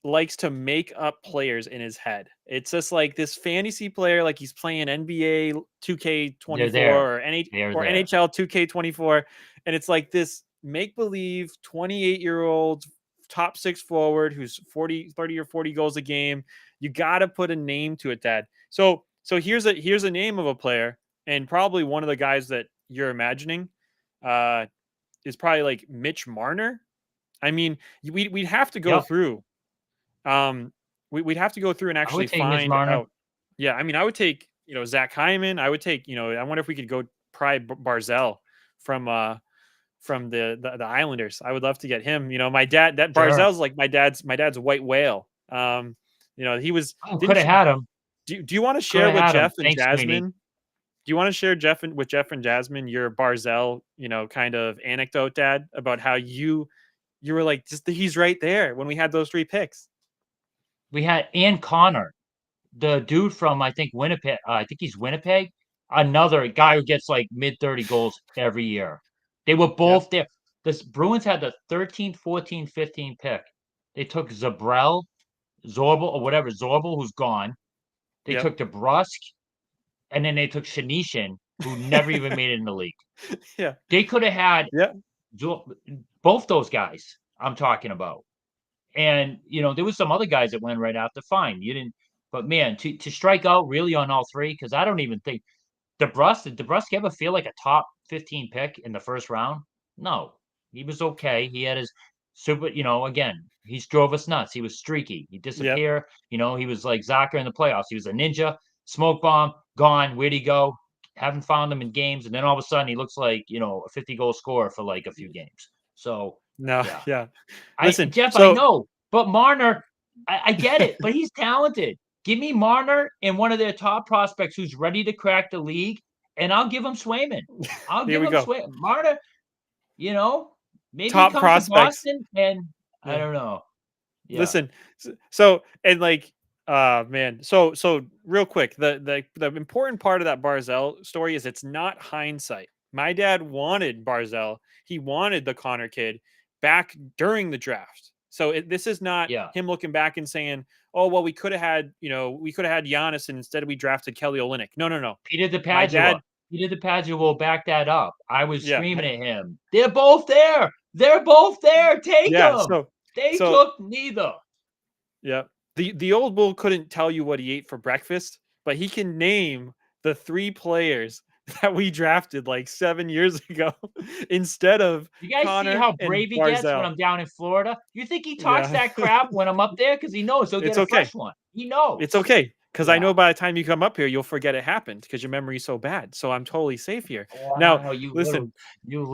likes to make up players in his head. It's just like this fantasy player, like he's playing NBA They're 2K24 there. or They're there. NHL 2K24, and it's like this make believe 28-year-old top six forward who's 30 or 40 goals a game. You got to put a name to it, Dad. So here's a name of a player, and probably one of the guys that you're imagining uh, is probably like Mitch Marner. I mean, we'd have to go Yep. through we'd have to go through and I would actually take Mitch find Marner. out. Yeah, I mean, I would take, Zach Hyman. I would take, I wonder if we could go pry Barzell from the Islanders. I would love to get him. My dad, that Sure. Barzell's like my dad's white whale. He was Oh, could didn't have you, had him. do you want to Could share have with had him. Jeff and Thanks, Sweeney. Jasmine? Do you want to share with Jeff and Jasmine your Barzell, kind of anecdote, Dad, about how you were like, just he's right there when we had those three picks. We had Connor, the dude from I think Winnipeg. I think he's Winnipeg. another guy who gets like mid-30 goals every year. They were Yep. both there. The Bruins had the 13th, 14th, 15th pick. They took Zabrell, Zorbel, or whatever, Zorbel, who's gone. They Yep. took DeBrusk, and then they took Shanishin, who never even made it in the league. Yeah. They could have had Yeah. both those guys I'm talking about. And there was some other guys that went right after. Fine, you didn't, but man, to strike out really on all three, because I don't even think did DeBrusk ever feel like a top 15 pick in the first round? No, he was okay. He had his super, again, he drove us nuts. He was streaky. He Yep. disappeared. He was like Zucker in the playoffs. He was a ninja, smoke bomb, gone. Where'd he go? Haven't found him in games. And then all of a sudden, he looks like, a 50-goal scorer for like a few games. So, No. yeah. Yeah. I Listen. Jeff, I So know, but Marner, I get it, but he's talented. Give me Marner and one of their top prospects who's ready to crack the league, and I'll give him Swayman. I'll here give we him go. Swayman. Marner, you know, maybe he Top comes to prospects. Boston, and I Yeah. don't know. Yeah, Listen. So and like man. So real quick, the important part of that Barzell story is it's not hindsight. My dad wanted Barzell. He wanted the Connor kid back during the draft. So this is not yeah. him looking back and saying, "Oh well, we could have had we could have had Giannis and instead we drafted Kelly Olynyk." No, no, no. Peter My DePadua. dad, Peter DePadua will back that up. I was yeah, screaming at him. They're both there. They're both there. Take yeah. them. They So took neither. yeah. The old bull couldn't tell you what he ate for breakfast, but he can name the three players that we drafted like 7 years ago instead of You guys see Connor how and brave he gets when Barzell. I'm down in Florida? You think he talks Yeah. that crap when I'm up there? Because he knows he'll get It's a okay. fresh one. He It's knows. okay. Because I Yeah. know by the time you come up here, you'll forget it happened because your memory's so bad. So I'm totally safe here. Now, Wow, listen. you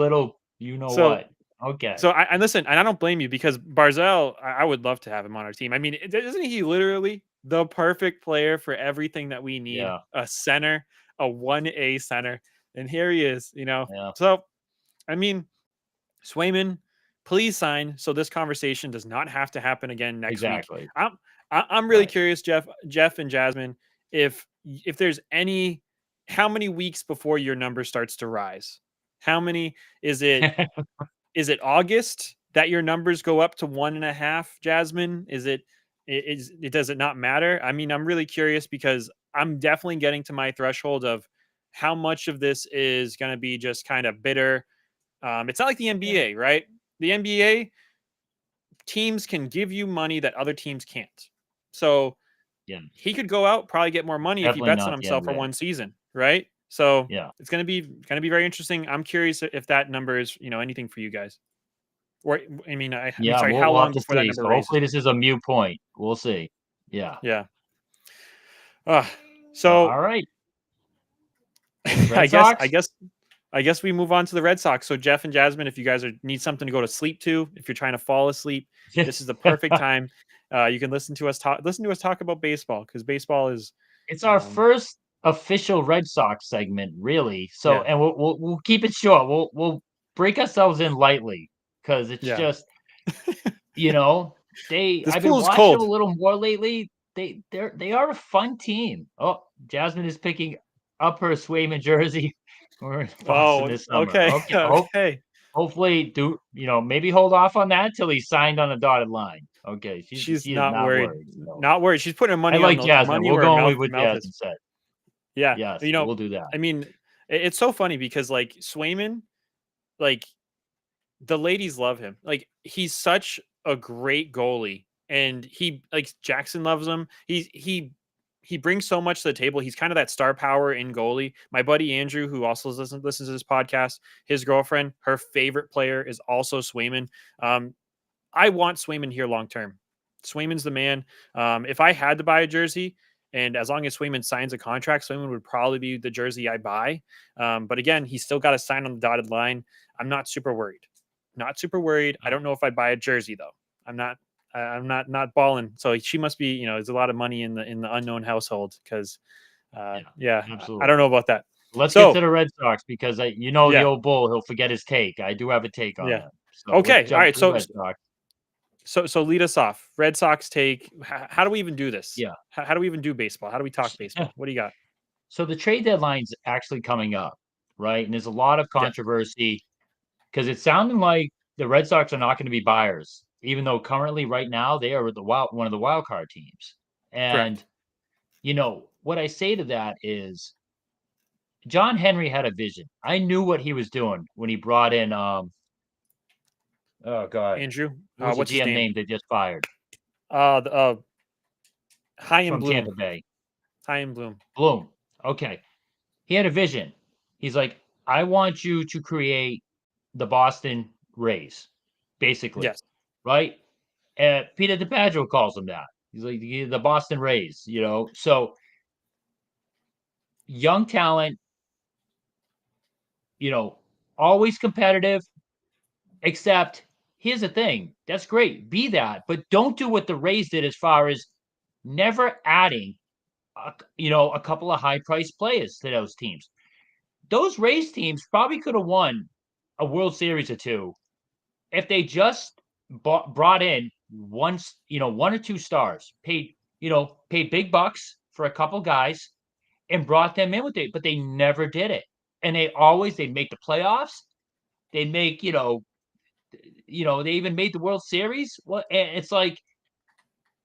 know So what? Okay. So I listen, and I don't blame you because Barzell, I would love to have him on our team. I mean, isn't he literally the perfect player for everything that we need? Yeah. A center, a 1A center. And here he is, Yeah. So, I mean, Swayman, please sign so this conversation does not have to happen again next week. Exactly. I'm really Right. curious, Jeff and Jasmine, if there's any how many weeks before your number starts to rise? How many is it August that your numbers go up to 1.5, Jasmine? Does it not matter? I mean, I'm really curious because I'm definitely getting to my threshold of how much of this is going to be just kind of bitter. It's not like the Yeah. NBA, right? The NBA teams can give you money that other teams can't. So Yeah. he could go out, probably get more money if he Definitely bets on not the himself for NBA. one season, right? So Yeah. it's gonna be very interesting. I'm curious if that number is anything for you guys. Or I mean, Yeah. sorry, We'll, how we'll have long to before that see. number So hopefully raises? this is a mute point. We'll see. Yeah. Yeah. Uh, So, so all right. I Red guess I Sox. guess I guess we move on to the Red Sox. So Jeff and Jasmine, if you guys need something to go to sleep to, if you're trying to fall asleep, this is the perfect time. You can listen to us talk about baseball because baseball is, It's our um, first official Red Sox segment, really. So, yeah, and we'll keep it short. We'll break ourselves in lightly because it's yeah. just you know they. This I've been pool is watching them cold. a little more lately. They are a fun team. Oh, Jasmine is picking up her Swayman jersey. We're in Boston Oh, this summer. okay, Okay, okay. hopefully maybe hold off on that till he's signed on the dotted line. Okay, She's she is not not worried. worried. So Not worried. She's putting I money on like the Jasmine. money We'll where go with her what mouth is. Jasmine said. Yeah, Yes, we'll do that. I mean, it's so funny because like Swayman, like the ladies love him. Like he's such a great goalie, and he like Jackson loves him. He brings so much to the table. He's kind of that star power in goalie. My buddy Andrew, who also listens to this podcast, his girlfriend, her favorite player is also Swayman. Um, I want Swayman here long term. Swayman's the man. If I had to buy a jersey, and as long as Swayman signs a contract, Swayman would probably be the jersey I buy. But again, he's still got to sign on the dotted line. I'm not super worried. Not super worried. I Oh, don't know if I'd buy a jersey though. I'm not. I'm not balling. So she must be. There's a lot of money in the unknown household because, yeah, yeah, I don't absolutely. know about that. Let's get to So the Red Sox because the yeah, old bull, he'll forget his take. I do have a take on yeah. them. So let's Okay, all jump right. to the So Red Sox. So lead us off. Red Sox take. How do we even do this? Yeah. How do we even do baseball? How do we talk baseball? What do you got? So the trade deadline's actually coming up, right? And there's a lot of Yeah, controversy because it's sounding like the Red Sox are not going to be buyers, even though currently, right now, they are one of the wild card teams. correct. And what I say to that is John Henry had a vision. I knew what he was doing when he brought in oh God, Andrew, what was the what's his GM name? name they just fired The High and from Tampa Bloom. Bay? High and Bloom. Bloom. Okay. He had a vision. He's like, I want you to create the Boston Rays, basically, Yes. right? Peter DiPaggio calls them that. He's like the Boston Rays. So young talent, you know, always competitive, except here's the thing. That's great. Be that, but don't do what the Rays did as far as never adding a couple of high priced players to those teams. Those Rays teams probably could have won a World Series or two if they just brought in one or two stars, paid big bucks for a couple guys and brought them in with it, but they never did it. And they'd make the playoffs. They'd make, they even made the World Series. Well, it's like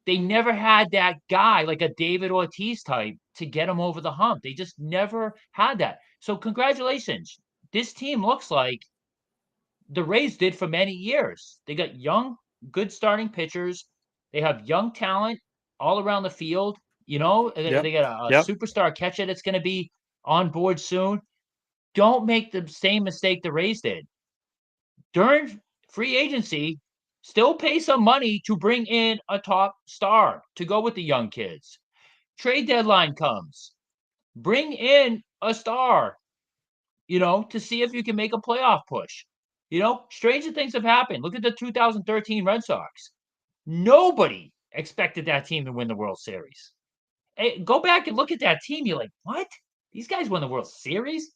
they never had that guy like a David Ortiz type to get them over the hump. They just never had that. So congratulations. This team looks like the Rays did for many years. They got young, good starting pitchers. They have young talent all around the field. Yep. They got a Yep. superstar catcher that's going to be on board soon. Don't make the same mistake the Rays did. During free agency, still pay some money to bring in a top star to go with the young kids. Trade deadline comes. Bring in a star, to see if you can make a playoff push. Stranger things have happened. Look at the 2013 Red Sox. Nobody expected that team to win the World Series. Hey, go back and look at that team. You're like, what? These guys won the World Series?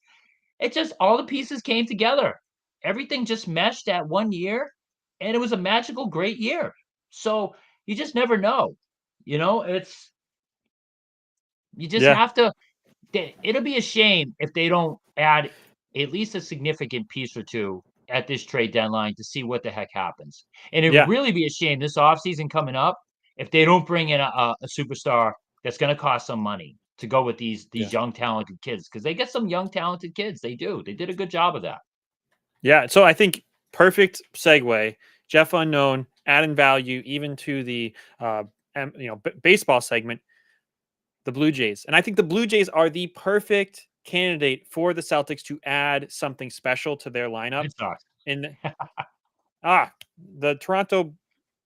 It just all the pieces came together. Everything just meshed that one year, and it was a magical, great year. So you just never know. It's you just Yeah. have to it'll be a shame if they don't add at least a significant piece or two at this trade deadline to see what the heck happens. And it'd Yeah. really be a shame this offseason coming up if they don't bring in a superstar that's going to cost some money to go with these Yeah. young talented kids because they get some young talented kids. They do. They did a good job of that. Yeah. So I think perfect segue. Jeff Unknown adding value even to the baseball segment, the Blue Jays. And I think the Blue Jays are the perfect candidate for the Celtics to add something special to their lineup. Red Sox. And the Toronto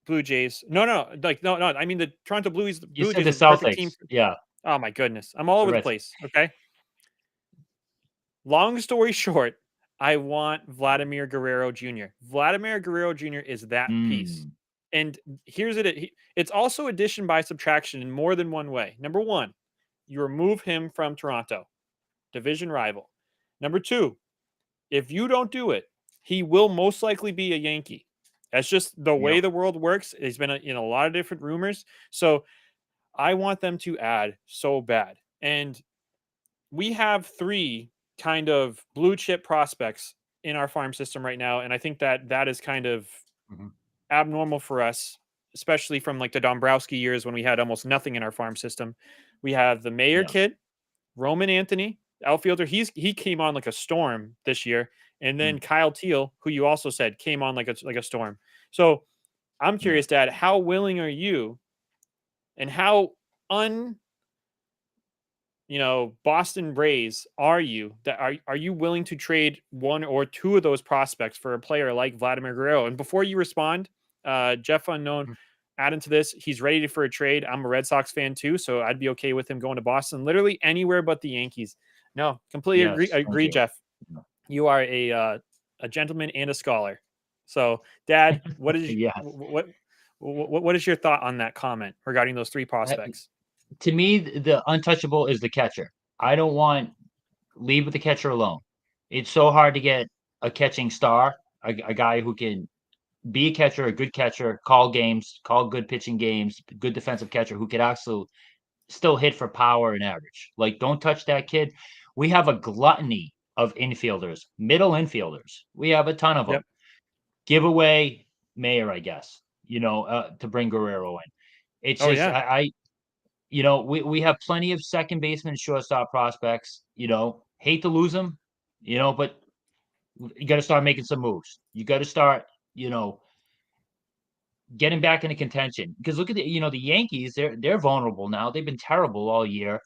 Blue Jays. No, like no. I mean the Toronto Blues. The You Blue said Jays the is the perfect team. Celtics. Yeah, Oh my goodness, I'm all the over the Red Sox. place. Okay. Long story short, I want Vladimir Guerrero Jr. Vladimir Guerrero Jr. is that piece. Mm, And here's it. It's also addition by subtraction in more than one way. Number one, you remove him from Toronto, division rival. Number two, if you don't do it, he will most likely be a Yankee. That's just the way yep. the world works. There's been in a lot of different rumors. So I want them to add so bad. And we have three kind of blue chip prospects in our farm system right now. And I think that is kind of Mhm. abnormal for us, especially from like the Dombrowski years when we had almost nothing in our farm system. We have the Mayer Yeah. kid, Roman Anthony, outfielder. He came on like a storm this year. And then Mm, Kyle Teal, who you also said came on like a storm. So I'm yeah. curious, Dad, how willing are you and how un Boston Braves are you that are you willing to trade one or two of those prospects for a player like Vladimir Guerrero? And before you respond, Jeff Unknown, Mhm. add into this, he's ready for a trade. I'm a Red Sox fan too, so I'd be okay with him going to Boston, literally anywhere but the Yankees. No, completely agree, Yes. Thank agree, you. Jeff. Yeah. You are a gentleman and a scholar. So, Dad, Yes. what is your thought on that comment regarding those three Uh, prospects? to me, the untouchable is the catcher. I don't want leave with the catcher alone. It's so hard to get a catching star, a guy who can be a catcher, a good catcher, call games, call good pitching games, good defensive catcher who could also still hit for power and average. Like, don't touch that kid. We have a gluttony of infielders, middle infielders. We have a ton of them. Yep. Give away Mayer, I guess, to bring Guerrero in. It's Oh just, yeah. we have plenty of second baseman and shortstop prospects, hate to lose them, but you got to start making some moves. You got to start, you know, getting back into contention. Because look at the Yankees. They're vulnerable now. They've been terrible all year.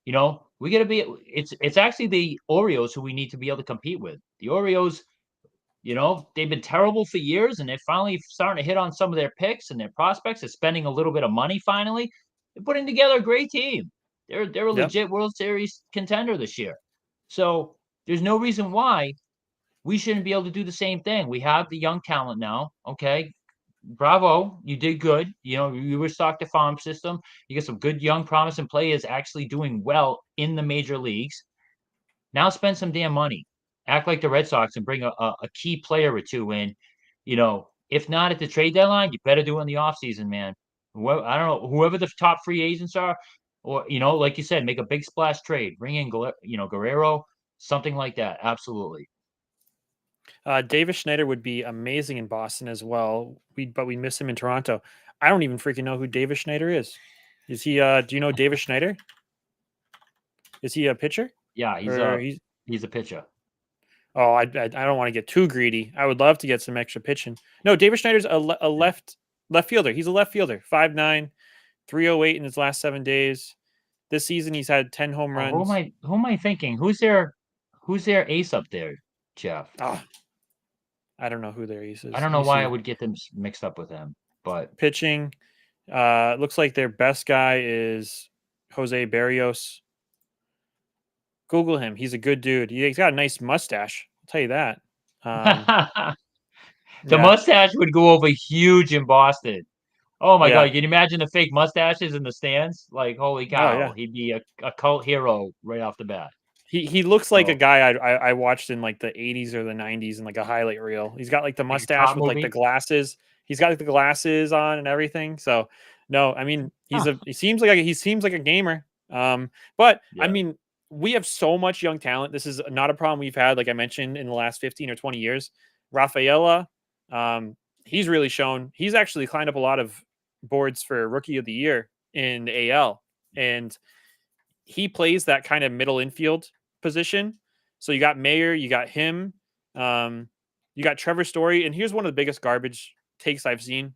We got to be. It's actually the Orioles who we need to be able to compete with. The Orioles, they've been terrible for years, and they're finally starting to hit on some of their picks and their prospects. They're spending a little bit of money finally. They're putting together a great team. They're a Yep. legit World Series contender this year. So there's no reason why we shouldn't be able to do the same thing. We have the young talent now. Okay, bravo, you did good. You restocked the farm system. You get some good young promising players actually doing well in the major leagues. Now spend some damn money. Act like the Red Sox and bring a key player or two in. If not at the trade deadline, you better do it in the offseason, man. I don't know, whoever the top free agents are, or, like you said, make a big splash trade. Bring in, Guerrero, something like that. Absolutely. Davis Schneider would be amazing in Boston as well. But we miss him in Toronto. I don't even freaking know who Davis Schneider is. Is he? Do you know Davis Schneider? Is he a pitcher Yeah, or he's a pitcher. Oh, I don't want to get too greedy. I would love to get some extra pitching. No, David Schneider's a left fielder. He's a left fielder. 5'9", 308 in his last 7 days. This season, he's had 10 home Oh, who am runs. I? Who am I thinking? Who's their ace up there, Jeff? Ah, I don't know who their ace I is. don't Let know me why I see. would get them mixed up with him, but Pitching. Looks like their best guy is Jose Barrios. Google him. He's a good dude. He's got a nice mustache. I'll tell you that. Um, the yeah, mustache would go over huge in Boston. Oh my God, yeah. can you imagine the fake mustaches in the stands? Like, holy Oh cow, yeah. he'd be a cult hero right off the bat. He looks like a So, guy I watched in like the 80s or the 90s in like a highlight reel. He's got like the like a mustache cop with like the movie. glasses. He's got like the glasses on and everything. So no, I mean Huh. he seems like a gamer. But I Yeah, mean we have so much young talent. This is not a problem we've had, like I mentioned, in the last 15 or 20 years. Rafaela, um, he's really shown. He's actually climbed up a lot of boards for rookie of the year in the AL, and he plays that kind of middle infield position. So you got Mayer, you got him, um, you got Trevor Story, and here's one of the biggest garbage takes I've seen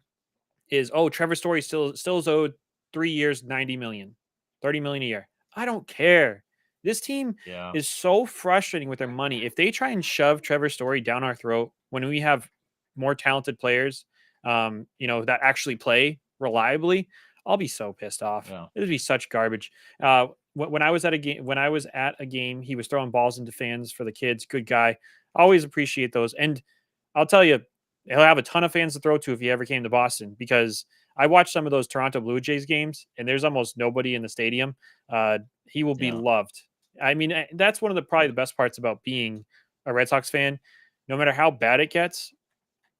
is, oh, Trevor Story still is owed 3 years, 90 million, 30 million a year. I don't care. This team yeah, is so frustrating with their money. If they try and shove Trevor Story down our throat when we have more talented players, that actually play reliably, I'll be so pissed off. yeah. It would be such garbage. When I was at a game, he was throwing balls into fans for the kids. Good guy. Always appreciate those. And I'll tell you, he'll have a ton of fans to throw to if he ever came to Boston, because I watched some of those Toronto Blue Jays games and there's almost nobody in the stadium. He will be Yeah. loved. I mean, that's one of the probably the best parts about being a Red Sox fan. No matter how bad it gets,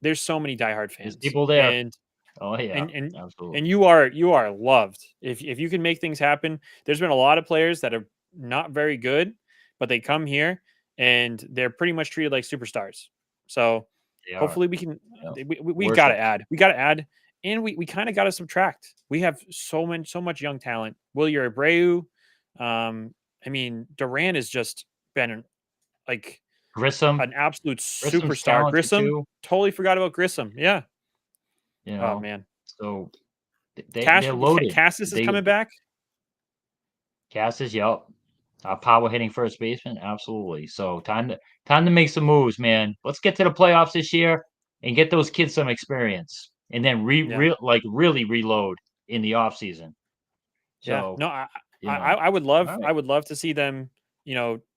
there's so many diehard There's fans, people there. and Oh yeah, and and absolutely. and you are loved if you can make things happen. There's been a lot of players that are not very good, but they come here and they're pretty much treated like superstars. So They are. hopefully we can. Yeah. We've got to Worshipped. add. We got to add, and we kind of got to subtract. We have so much young talent. Wilyer Abreu. I mean, Duran has just been like Grissom. an absolute Grissom's superstar. talented Grissom, too. totally forgot about Grissom. Yeah. You Oh know. man. So they're loaded. Cassis is They coming back. Cassis, yep. Power hitting first baseman, absolutely. So time to make some moves, man. Let's get to the playoffs this year and get those kids some experience, and then Yeah. really reload in the off season. Yeah. So No, you know, all I right, would love to see them,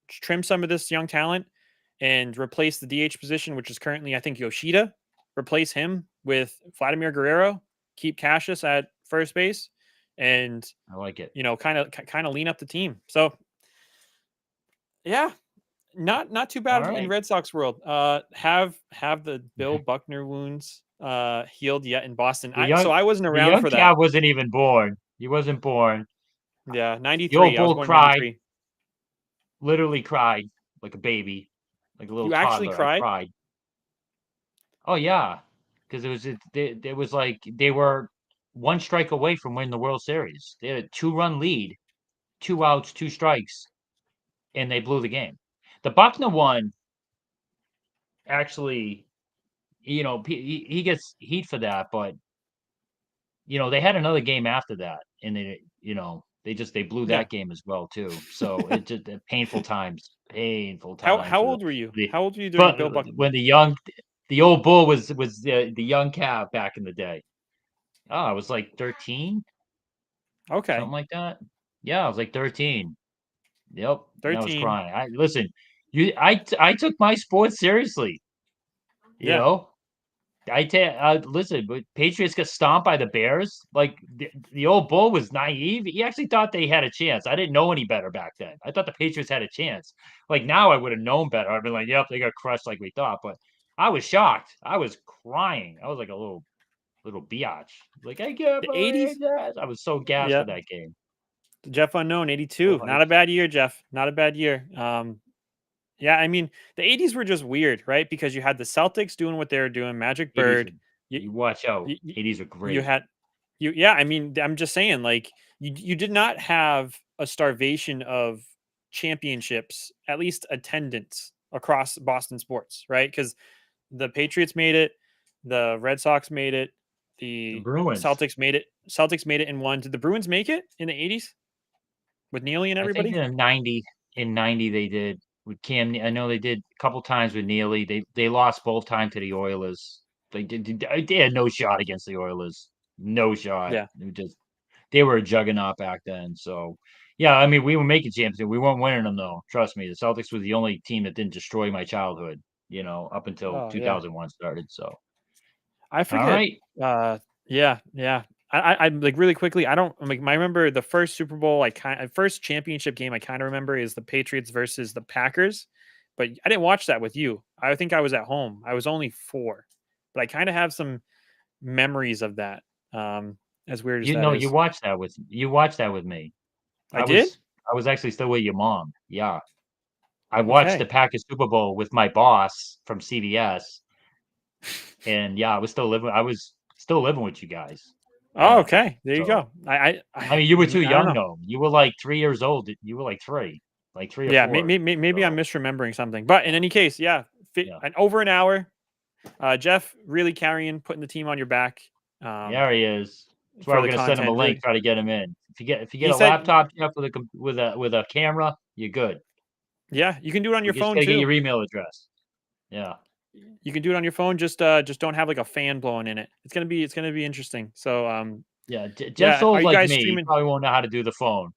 trim some of this young talent and replace the DH position, which is currently, I think, Yoshida. Replace him with Vladimir Guerrero. Keep Cassius at first base, and I like it. kind of lean up the team. So yeah, not too All bad in right. Red Sox world. Have the Bill Buckner wounds healed yet in Boston? The So young I wasn't the around young for that. cat wasn't even born. He wasn't born. Yeah, The old 93. I was bull born cried, 93. literally cried like a baby, like a little You actually toddler. I cried? cried. Oh yeah, because it was like they were one strike away from winning the World Series. They had a 2-run lead, 2 outs, 2 strikes, and they blew the game. The Buckner one actually, he gets heat for that, but they had another game after that, and they blew Yeah. that game as well too. So it just painful times How for old were you? the How old were you during but Bill Buckner? when the old bull was the young calf back in the day. Oh, I was like 13, Okay. something like that. Yeah, I was like 13. Yep, and I was 13. crying. I took my sports seriously. You Yeah. know, listen, but Patriots got stomped by the Bears. Like the old bull was naive. He actually thought they had a chance. I didn't know any better back then. I thought the Patriots had a chance. Like now, I would have known better. I'd been like, "Yep, they got crushed like we thought." But I was shocked. I was crying. I was like a little biatch. Like I can't The believe 80s? that. I was so gassed Yeah. for that game. Jeff Unknown, So 82. Not a hyped. bad year, Jeff. Not a bad year. Yeah, I mean, the 80s were just weird, right? Because you had the Celtics doing what they were doing, Magic 80s are Bird. You you watch out. you, you, 80s are you great. had yeah, I mean, I'm just saying, like, you did not have a starvation of championships, at least attendance across Boston sports, right? Because the Patriots made it, the Red Sox made it, The the Bruins. Celtics made it. Celtics made it in one. Did the Bruins make it in the 80s with Neely and I think everybody? in 90 they did with Cam. I know they did a couple times with Neely. They lost both times to the Oilers. They had no shot against the Oilers. No shot. Yeah. They were a juggernaut back then. So yeah, I mean we were making champions. We weren't winning them though. Trust me. The Celtics was the only team that didn't destroy my childhood, up until Oh yeah. 2001 started. So I all forget. right. Yeah, yeah. I'm like really quickly. I don't like. I remember the first Super Bowl. First championship game. I kind of remember is the Patriots versus the Packers, but I didn't watch that with you. I think I was at home. I was only 4, but I kind of have some memories of that. As weird as You that know, you is, watched that with me. I I did. was I was actually still with your mom. Yeah. I watched the Okay. Packers Super Bowl with my boss from CVS, and yeah, I was still living with you guys Oh, at the time. okay. There you So, go. I I mean, you were too I don't young know. though. You were like 3 years old. You were like 3 or Yeah, 4. maybe I'm So, misremembering something. But in any case, yeah, yeah. over an hour. Jeff, really carrying, putting the team on your back There he is. That's why for we're the gonna send him a content. link, Really, try to get him in. If you get he a said, laptop, Jeff, with a camera, you're good. yeah, you can do it on We your just phone gotta get too. your email address. Yeah. You can do it on your phone. Just don't have like a fan blowing in it. It's gonna be interesting. So Yeah, Jeff's yeah, are old you like guys me. He streaming? probably won't know how to do the phone.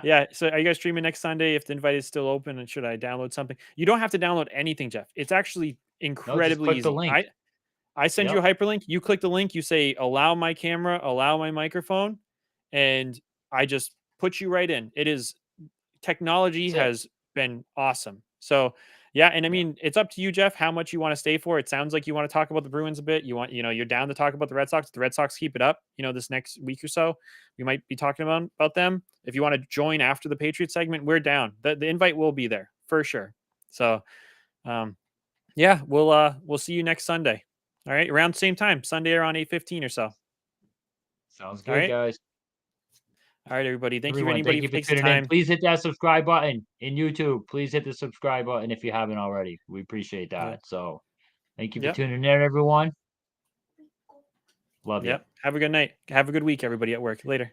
Yeah, so are you guys streaming next Sunday if the invite is still open? And should I download something? You don't have to download anything, Jeff. It's actually No, just incredibly click the easy. link. I send you a Yep, hyperlink. You click the link. You say allow my camera, allow my microphone, and I just put you right in. It is technology that's it. has been awesome. So yeah, and I Yeah. mean it's up to you, Jeff, how much you want to stay for. It sounds like you want to talk about the Bruins a bit. You're down to talk about the Red Sox. If the Red Sox keep it up, this next week or so, we might be talking about them. If you want to join after the Patriots segment, we're down. The invite will be there for sure. So um yeah, we'll see you next Sunday. All right, around the same time, Sunday around 8:15 or so. Sounds All good, right. guys. All right, everybody. Thank you for Everyone, thank anybody you who for takes the tuning in. time. Please hit that subscribe button in YouTube. Please hit the subscribe button if you haven't already. We appreciate Yeah. that. So, thank you for Yep. tuning in, everyone. Love you. Yep. Have a good night. Have a good week, everybody at work. Later.